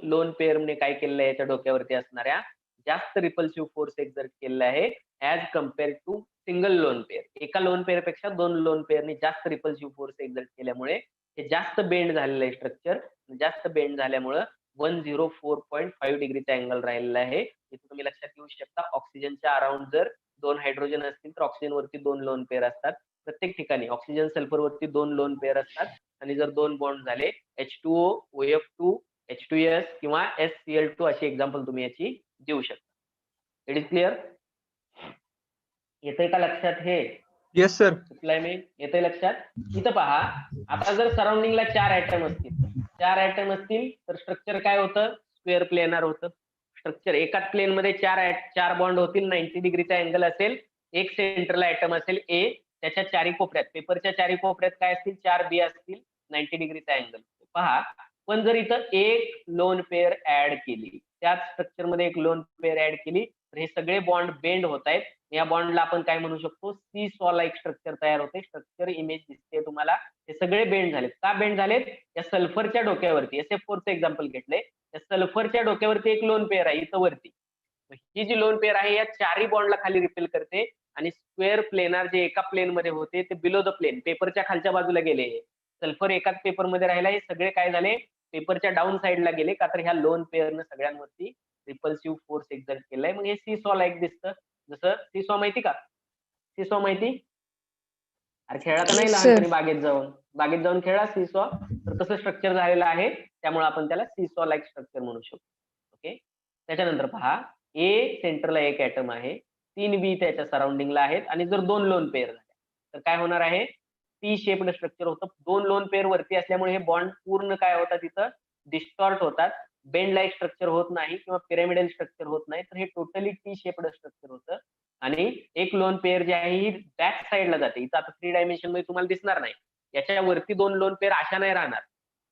लोन पेअरने काय केलेलं आहे, याच्या डोक्यावरती असणाऱ्या जास्त रिपल्सिव्ह फोर्स एक्झर्ट केलेला आहे as compare to single lone pair. एका लोन पेअर पेक्षा 2 लोन पेअरने जास्त रिपल्सिव्ह फोर्स एक्झर्ट केल्यामुळे हे जास्त बेंड झालेलं आहे स्ट्रक्चर. जास्त बेंड झाल्यामुळं 104.5 डिग्रीचा अँगल राहिलेला आहे. इथे तुम्ही लक्षात घेऊ शकता, ऑक्सिजनच्या अराउंड जर 2 हायड्रोजन असतील तर ऑक्सिजन वरती 2 लोन पेअर असतात. प्रत्येक ठिकाणी ऑक्सिजन सल्फर वरती 2 लोन पेअर असतात आणि जर 2 बॉन्ड झाले H2O, OF2, H2S किंवा SCl2 अशी एक्झाम्पल तुम्ही याची देऊ शकता. It is clear? येतंय का लक्षात हे? Yes sir. रिप्लाय मी येतंय लक्षात? इथं पहा, आता जर सराउंडिंगला 4 ॲटम असतील तर स्ट्रक्चर काय होतं, स्क्वेअर प्लेनर होतं. स्ट्रक्चर एकाच प्लेन मध्ये 4 बॉन्ड होतील, 90 डिग्रीचा अँगल असेल, एक सेंटरला ॲटम असेल A, त्याच्या चारी कोपऱ्यात, पेपरच्या चारी कोपऱ्यात काय असतील, 4 B असतील, 90 डिग्रीचा अँगल. पहा, पण जर इथं एक लोन पेअर ऍड केली, त्याच स्ट्रक्चर मध्ये एक लोन पेअर ऍड केली, तर हे सगळे बॉन्ड बेंड होत आहेत. या बॉन्डला आपण काय म्हणू शकतो, सी सॉ लाईक स्ट्रक्चर तयार होते. स्ट्रक्चर इमेज दिसते तुम्हाला. हे सगळे बेंड झालेत. का बेंड झालेत? या सल्फरच्या डोक्यावरती, SF4चं एक्झाम्पल घेतलंय, या सल्फरच्या डोक्यावरती एक लोन पेअर आहे इथं वरती. ही जी लोन पेअर आहे या चारही बॉन्डला खाली रिपेल करते आणि स्क्वेअर प्लेनर जे एका प्लेन मध्ये होते ते बिलो द प्लेन, पेपरच्या खालच्या बाजूला गेले. सल्फर एकाच पेपर मध्ये राहिला, हे सगळे काय झाले, पेपरच्या डाऊन साईडला गेले, का तर ह्या लोन पेअरनं सगळ्यांवरती रिपल्सिव्ह फोर्स एक्झर्ट केलाय. मग हे सीसॉ लाईक दिसतं. जसं सीसॉ माहिती का, सीसॉ माहिती? अरे खेळा तर नाही Yes, लहानपणी sir. बागेत जाऊन खेळा सीसॉ. तर तसं स्ट्रक्चर झालेलं आहे, त्यामुळे आपण त्याला सीसॉ लाईक स्ट्रक्चर म्हणू शकतो. ओके. त्याच्यानंतर पहा, A सेंटरला एक ॲटम आहे, 3 B त्याच्या सराउंडिंगला आहेत आणि जर 2 लोन पेअर झाले तर काय होणार आहे, टी शेप्ड स्ट्रक्चर होतं. 2 लोन पेअर वरती असल्यामुळे हे बॉन्ड पूर्ण काय होतात, तिथं डिस्टॉर्ट होतात, बेंड लाईक स्ट्रक्चर होत नाही किंवा पिरॅमिडल स्ट्रक्चर होत नाही, तर हे टोटली टी शेप्ड स्ट्रक्चर होतं. आणि एक लोन पेअर जी आहे ही बॅक साईडला जाते. इथं आता 3 डायमेन्शन मध्ये तुम्हाला दिसणार नाही. याच्या वरती 2 लोन पेअर अशा नाही राहणार,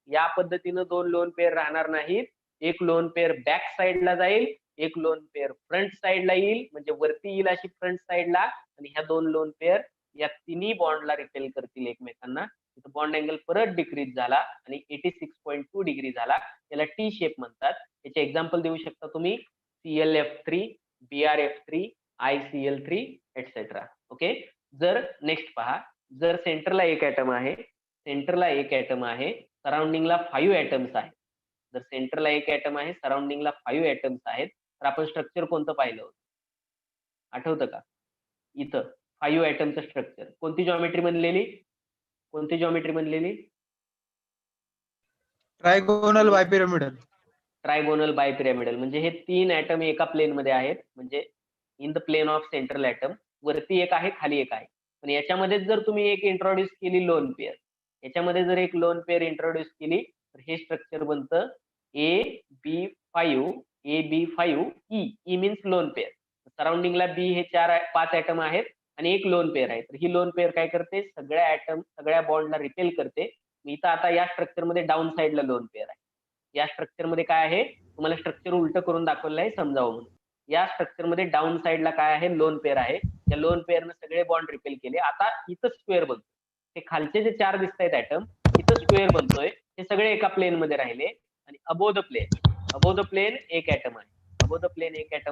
या पद्धतीनं 2 लोन पेअर राहणार नाहीत. एक लोन पेअर बॅक साईडला जाईल, एक लोन पेअर फ्रंट साईडला येईल, म्हणजे वरती येईल अशी फ्रंट साईडला, आणि ह्या 2 लोन पेअर या तिन्ही बॉन्डला रिपेल करतील एकमेकांना. इथं बॉन्ड अँगल परत डिक्रीज झाला आणि 86.2 डिग्री झाला. याला टी शेप म्हणतात. याचे एक्झाम्पल देऊ शकता तुम्ही, ClF3, BrF3, ICl3 etcetera. Okay. जर नेक्स्ट पहा, जर सेंटरला एक ॲटम आहे, सराउंडिंगला 5 ॲटम्स आहेत. जर सेंटरला एक ॲटम आहे, सराउंडिंगला 5 ॲटम्स आहेत, तर आपण स्ट्रक्चर कोणतं पाहिलं होतं, आठवतं का? इथं 5 ॲटमचं स्ट्रक्चर, कोणती जॉमेट्री बनलेली? Trigonal bipyramidal. Trigonal bipyramidal. म्हणजे हे 3 ॲटम एका प्लेन मध्ये आहेत, म्हणजे in the plane of central atom. वरती एक आहे, खाली एक आहे. पण याच्यामध्ये जर तुम्ही एक इंट्रोड्यूस केली लोन पेअर, इंट्रोड्यूस केली, तर हे स्ट्रक्चर बनतं AB5E. E means lone pair. सराउंडिंगला B हे 5 ॲटम आहेत आणि एक लोन पेअर आहे. तर ही लोन पेअर काय करते, सगळ्या बॉन्डला रिपेल करते. इथं आता या स्ट्रक्चर मध्ये डाऊन साईडला लोन पेअर आहे. या स्ट्रक्चर मध्ये काय आहे, तुम्हाला स्ट्रक्चर उलट करून दाखवलं आहे समजावं म्हणून. या स्ट्रक्चर मध्ये डाऊन साईडला काय आहे, लोन पेअर आहे. या लोन पेअरनं सगळे बॉन्ड रिपेल केले. आता इथं स्क्वेअर बनतो. हे खालचे जे 4 दिसत आहेत ॲटम, इथं स्क्वेअर बनतोय. हे सगळे एका प्लेन मध्ये राहिले आणि अबोव द प्लेन एक ॲटम आहे.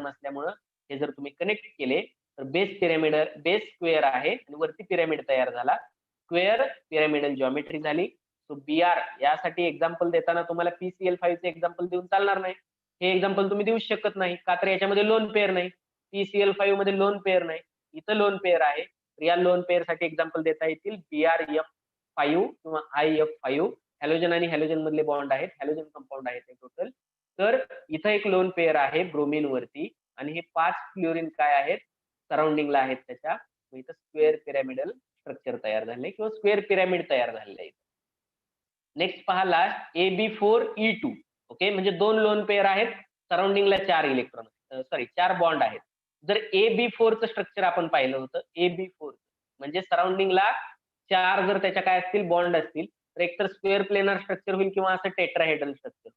असल्यामुळं हे जर तुम्ही कनेक्ट केले तर बेस स्क्वेअर आहे आणि वरती पिरॅमिड तयार झाला. स्क्वेअर पिरॅमिडल जॉमेट्री झाली. सो BR यासाठी एक्झाम्पल देताना तुम्हाला PCl5 चे एक्झाम्पल देऊन चालणार नाही. हे एक्झाम्पल तुम्ही देऊ शकत नाही का, तर याच्यामध्ये लोन पेअर नाही. PCl5 मध्ये लोन पेअर नाही, इथं लोन पेअर आहे. तर या लोन पेअर साठी एक्झाम्पल देता येतील BrF5 किंवा IF5. हॅलोजन आणि हॅलोजन मधले बॉन्ड आहेत, हॅलोजन कंपाऊंड आहेत टोटल. तर इथं एक लोन पेअर आहे ब्रोमिन वरती, आणि हे 5 फ्लोरीन काय आहेत, सराउंडिंगला आहेत त्याच्या. इथं स्क्वेअर पिरॅमिडल स्ट्रक्चर तयार झाले किंवा स्क्वेअर पिरॅमिड तयार झालेलं आहे. नेक्स्ट पहा लास्ट AB4E2. ओके, म्हणजे 2 लोन पेअर आहेत, सराउंडिंगला 4 इलेक्ट्रॉन, 4 बॉन्ड आहेत. जर AB4 चं स्ट्रक्चर आपण पाहिलं होतं, AB4 म्हणजे सराउंडिंगला 4 जर त्याच्या काय असतील, बॉन्ड असतील, तर एकतर स्क्वेअर प्लेनर स्ट्रक्चर होईल किंवा असं टेट्राहेड्रल स्ट्रक्चर.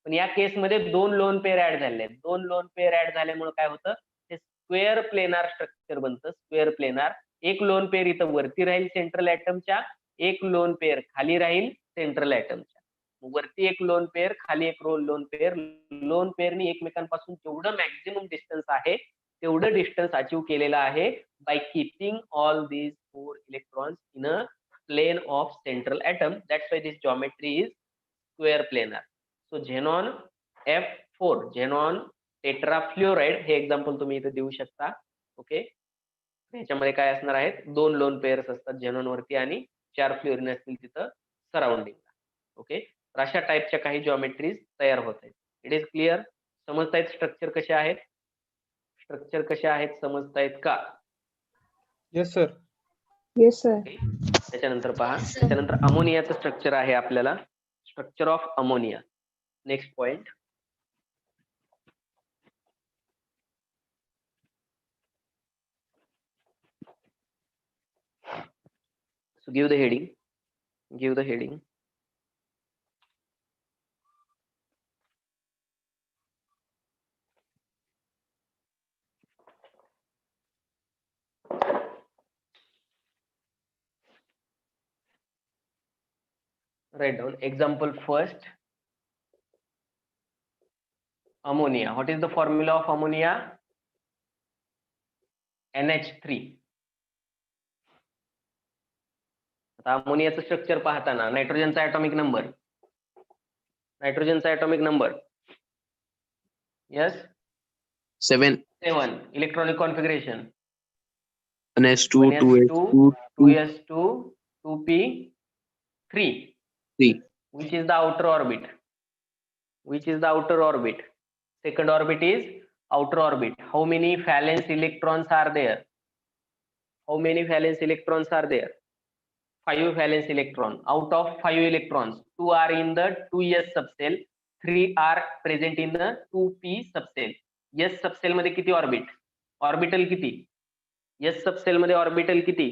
पण या केसमध्ये 2 लोन पेअर ऍड झाले आहेत. 2 लोन पेअर ऍड झाल्यामुळे काय होतं, ते स्क्वेअर प्लेनार स्ट्रक्चर बनतं. स्क्वेअर प्लेनार, एक लोन पेअर इथं वरती राहील सेंट्रल ऍटमच्या, एक लोन पेअर खाली राहील सेंट्रल ऍटमच्या. वरती एक लोन पेअर, खाली एक लोन पेअर. लोन पेअरनी एकमेकांपासून जेवढं मॅक्झिमम डिस्टन्स आहे तेवढं डिस्टन्स अचीव केलेलं आहे by keeping all these 4 electrons in a plane of central atom. That's why this geometry is square planar. So xenon F4, xenon tetrafluoride हे example तुम्ही इथे देऊ शकता. ओके, याच्यामध्ये काय असणार आहेत, 2 लोन पेअर्स असतात झेनॉन वरती आणि 4 फ्लोरीन असतील तिथं सराउंडिंगला. ओके, तर अशा टाईपच्या काही जॉमेट्रीज तयार होत आहेत. It is clear? समजतायत स्ट्रक्चर कसे आहेत, स्ट्रक्चर कसे आहेत समजतायत का? Yes sir. Yes sir. Okay, त्याच्यानंतर पहा, त्याच्यानंतर अमोनियाचं स्ट्रक्चर आहे आपल्याला, structure of ammonia. Next point. So give the heading. Give the heading. Write down example first. Ammonia. What is the formula of ammonia? NH3. आता अमोनियाचं स्ट्रक्चर पाहताना नायट्रोजनचा ऍटॉमिक नंबर, नायट्रोजनचा atomic number yes 7 7. Electronic configuration 1s2 1s2 2s2 2s2 2p3. 3. Which is the outer orbit? Which is the outer orbit? Second orbit is outer orbit. How many valence electrons are there? How many valence electrons are there? 5 valence electron. Out of 5 electrons, 2 are in the 2s subcell, 3 are present in the 2p subcell. s subcell मध्ये किती orbit, orbital किती, s subcell मध्ये orbital किती,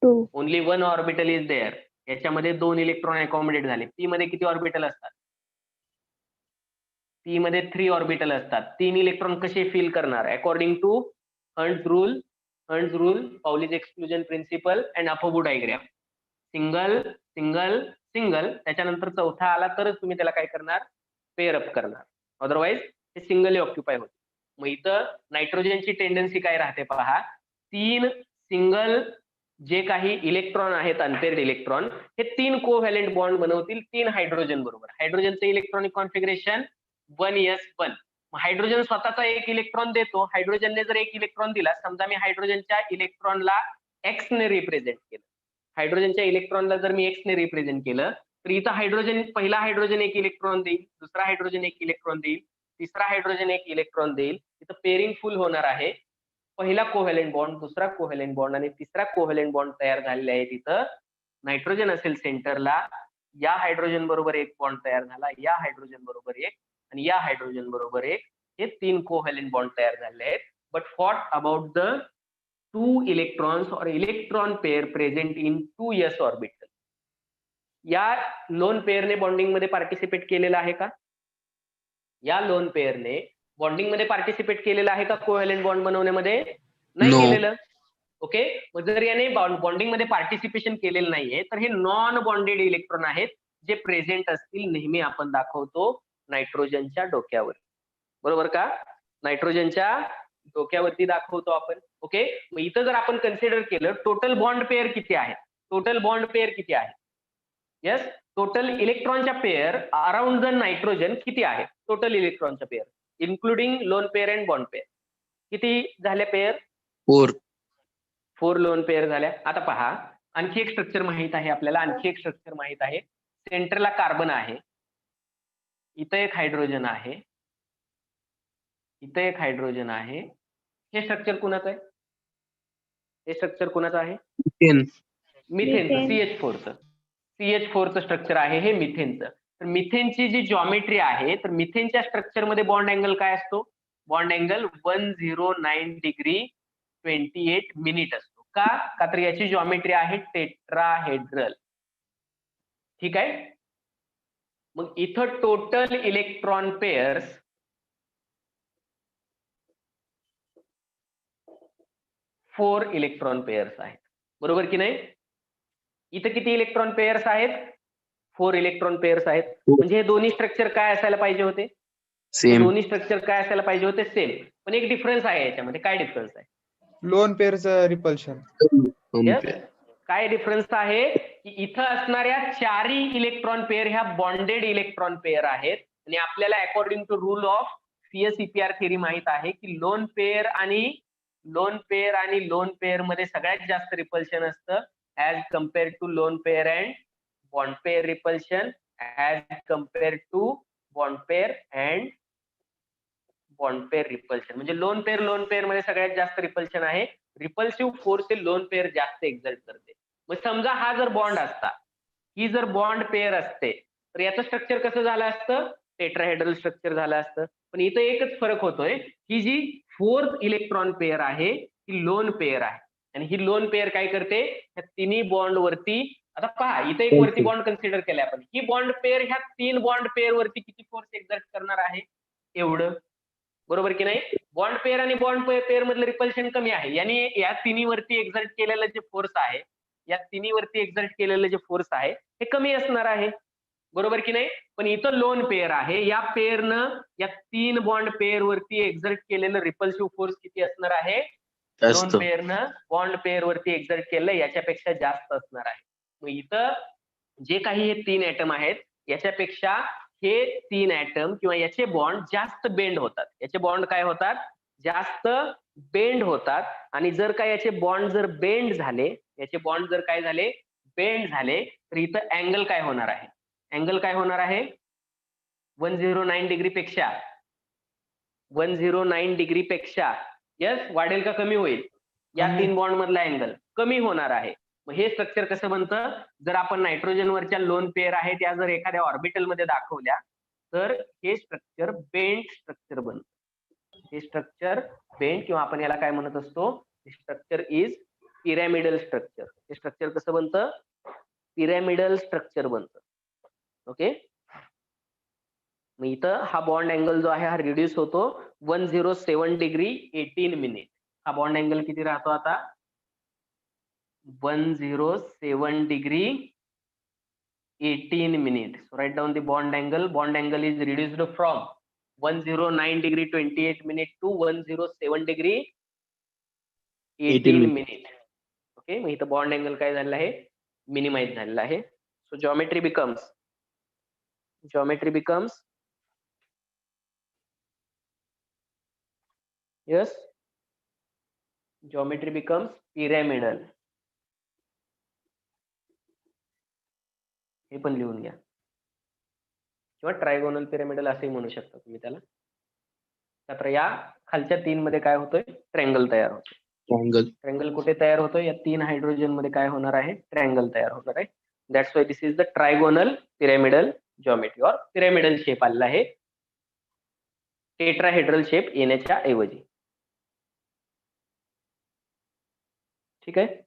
2. Only 1 orbital is there. याच्यामध्ये 2 electron accommodate झाले. p मध्ये किती orbital असतात, p मध्ये 3 ऑर्बिटल असतात. 3 इलेक्ट्रॉन कसे फिल करणार, according to Hund's rule, Pauli's exclusion principle and aufbau diagram. Single single single, त्याच्यानंतर चौथा आला तरच तुम्ही त्याला काय करणार, पेअर अप करणार, अदरवाइज हे सिंगली ऑक्युपाय होते. मग इथं नायट्रोजनची टेंडन्सी काय राहते पहा, 3 सिंगल जे काही इलेक्ट्रॉन आहेत अनपेअर्ड इलेक्ट्रॉन, हे 3 कोव्हॅलेंट बॉन्ड बनवतील 3 हायड्रोजन बरोबर. हायड्रोजनचं इलेक्ट्रॉनिक कॉन्फिगरेशन 1s1. हायड्रोजन स्वतःचा एक इलेक्ट्रॉन देतो. हायड्रोजनने जर एक इलेक्ट्रॉन दिला, समजा मी हायड्रोजनच्या इलेक्ट्रॉनला एक्स ने रिप्रेझेंट केलं, हायड्रोजनच्या इलेक्ट्रॉनला जर मी एक्स ने रिप्रेझेंट केलं, तर इथं हायड्रोजन, पहिला हायड्रोजन एक इलेक्ट्रॉन देईल, दुसरा हायड्रोजन एक इलेक्ट्रॉन देईल, तिसरा हायड्रोजन एक इलेक्ट्रॉन देईल. इथं पेअरिंग फुल होणार आहे. पहिला कोव्हॅलेंट बॉन्ड, दुसरा कोव्हॅलेंट बॉन्ड आणि तिसरा कोव्हॅलेंट बॉन्ड तयार झालेले आहे. तिथं नायट्रोजन असेल सेंटरला, या हायड्रोजन बरोबर एक बॉन्ड तयार झाला, या हायड्रोजन बरोबर एक आणि या हायड्रोजन बरोबर एक, हे 3 कोव्हॅलेंट बॉन्ड तयार झाले आहेत. But what about the 2 electrons or electron pair present in 2s orbital? या लोन पेअरने बॉन्डिंग मध्ये पार्टिसिपेट केलेला आहे का? या लोन पेअरने बॉन्डिंग मध्ये पार्टिसिपेट केलेलं आहे का कोव्हॅलेंट बॉन्ड बनवण्यामध्ये? नाही No. केलेलं. ओके, मग जर याने बॉन्डिंग मध्ये पार्टिसिपेशन केलेलं नाहीये, तर हे नॉन बॉन्डेड इलेक्ट्रॉन आहेत जे प्रेझेंट असतील, नेहमी आपण दाखवतो नायट्रोजनच्या डोक्यावर, बरोबर का? नायट्रोजनच्या डोक्यावरती दाखवतो आपण. ओके, मग इथं जर आपण कन्सिडर केलं, टोटल बॉन्ड पेअर किती आहे, टोटल बॉन्ड पेअर किती आहे, यस टोटल इलेक्ट्रॉनच्या पेअर अराउंड द नायट्रोजन किती आहे? टोटल इलेक्ट्रॉनच्या pair including loan pair and bond pair किती झाल्या पेअर? 4. 4 लोन पेअर झाल्या. आता पहा, आणखी एक स्ट्रक्चर माहित आहे आपल्याला, आणखी एक स्ट्रक्चर माहित आहे. सेंटरला कार्बन आहे, इथं एक हायड्रोजन आहे, इथं एक हायड्रोजन आहे. हे स्ट्रक्चर कुणाचं आहे? हे स्ट्रक्चर कुणाचं आहे? 10. मिथेनचं, CH4चं स्ट्रक्चर आहे हे मिथेनचं. तर मिथेनची जी जॉमेट्री आहे, तर मिथेनच्या स्ट्रक्चरमध्ये बॉन्ड अँगल काय असतो? बॉन्ड अँगल 109 डिग्री 28 मिनिट असतो. का तर याची जॉमेट्री आहे टेट्राहेड्रल. ठीक आहे. मग इथं total electron pairs 4 electron pairs आहेत, बरोबर की नाही? इथं किती इलेक्ट्रॉन पेअर्स आहेत? 4 इलेक्ट्रॉन पेअर्स आहेत. म्हणजे हे दोन्ही स्ट्रक्चर काय असायला पाहिजे होते? सेम. दोन्ही स्ट्रक्चर काय असायला पाहिजे होते? सेम. पण एक डिफरन्स आहे याच्यामध्ये. काय डिफरन्स आहे? लोन पेअरचं रिपल्शन. काय डिफरन्स आहे की इथं असणाऱ्या 4ही इलेक्ट्रॉन पेअर ह्या बॉन्डेड इलेक्ट्रॉन पेअर आहेत. आणि आपल्याला according to rule of CSEPR theory माहित आहे की लोन पेअर आणि लोन पेअर मध्ये सगळ्यात जास्त रिपल्शन असतं as compare to lone pair and bond pair repulsion, as compare to bond pair and bond pair repulsion. म्हणजे लोन पेअर मध्ये सगळ्यात जास्त रिपल्शन आहे. रिपल्सिव्ह फोर्स हे लोन पेअर जास्त एक्झर्ट करते. मग समजा हा जर बॉन्ड असता, ही जर बॉन्ड पेअर असते, तर याचं स्ट्रक्चर कसं झालं असतं? टेट्राहेड्रल स्ट्रक्चर झालं असतं. पण इथं एकच फरक होतोय, ही जी 4th इलेक्ट्रॉन पेअर आहे ही लोन पेअर आहे. आणि ही लोन पेअर काय करते? ह्या तिन्ही बॉन्ड वरती, आता पहा इथं एक वरती बॉन्ड कन्सिडर केलाय आपण, ही बॉन्ड पेअर ह्या 3 बॉन्ड पेअर वरती किती फोर्स एक्झर्ट करणार आहे? एवढं, बरोबर की नाही? बॉन्ड पेअर आणि बॉन्ड पेअर मधलं रिपल्शन कमी आहे. यानी या तिन्ही वरती एक्झर्ट केलेलं जे फोर्स आहे, या तिन्ही वरती एक्झर्ट केलेलं जे फोर्स आहे हे कमी असणार आहे, बरोबर की नाही? पण इथं लोन पेअर आहे, या पेअरनं या 3 बॉन्ड पेअर वरती एक्झर्ट केलेलं रिपल्सिव्ह फोर्स किती असणार आहे? लोन पेअरनं बॉन्ड पेअर वरती एक्झर्ट केलं याच्यापेक्षा जास्त असणार आहे. मग इथं जे काही हे 3 ऍटम आहेत याच्यापेक्षा हे 3 ऍटम किंवा याचे बॉन्ड जास्त बेंड होतात. याचे बॉन्ड काय होतात? जास्त बेंड होतात. आणि जर का याचे बॉन्ड जर बेंड झाले, याचे बॉन्ड जर काय झाले? बेंड झाले, तर इथं अँगल काय होणार आहे? अँगल काय होणार आहे? 109 डिग्री पेक्षा 109 डिग्री पेक्षा यस वाढेल का कमी होईल? या 3 बॉन्ड मधला अँगल कमी होणार आहे. मग हे स्ट्रक्चर कसं बनतं? जर आपण नायट्रोजन वरच्या लोन पेअर आहे त्या जर एखाद्या ऑर्बिटल मध्ये दाखवल्या, तर हे स्ट्रक्चर बेंड स्ट्रक्चर बनतं. हे स्ट्रक्चर बेंड किंवा आपण याला काय म्हणत असतो? Structure is pyramidal structure. हे स्ट्रक्चर कसं बनतं? पिरॅमिडल स्ट्रक्चर बनतं. ओके. मग इथं हा बॉन्ड अँगल जो आहे हा रिड्यूस होतो 107 डिग्री 18 मिनिट. हा बॉन्ड अँगल किती राहतो आता? 107 degree 18 minutes. So write down the bond angle. Bond angle is reduced from 109 degree 28 minute to 107 degree 18 minute. Okay, मग इथं बॉन्ड अँगल काय झालेला आहे? मिनिमाइज झालेला आहे. So geometry becomes yes, geometry becomes pyramidal. हे पण लिहून घ्या, किंवा ट्रायगोनल पिरॅमिडल असंही म्हणू शकता तुम्ही त्याला. तर या खालच्या 3 मध्ये काय होतोय? ट्रँगल तयार होतोय. ट्रँगल कुठे तयार होतोय? या 3 हायड्रोजन मध्ये काय होणार आहे? ट्रँगल तयार होणार आहे. That's why this is the trigonal pyramidal geometry और पिरॅमिडल शेप आलेला आहे टेट्राहेड्रल शेप येण्याच्या ऐवजी. ठीक आहे.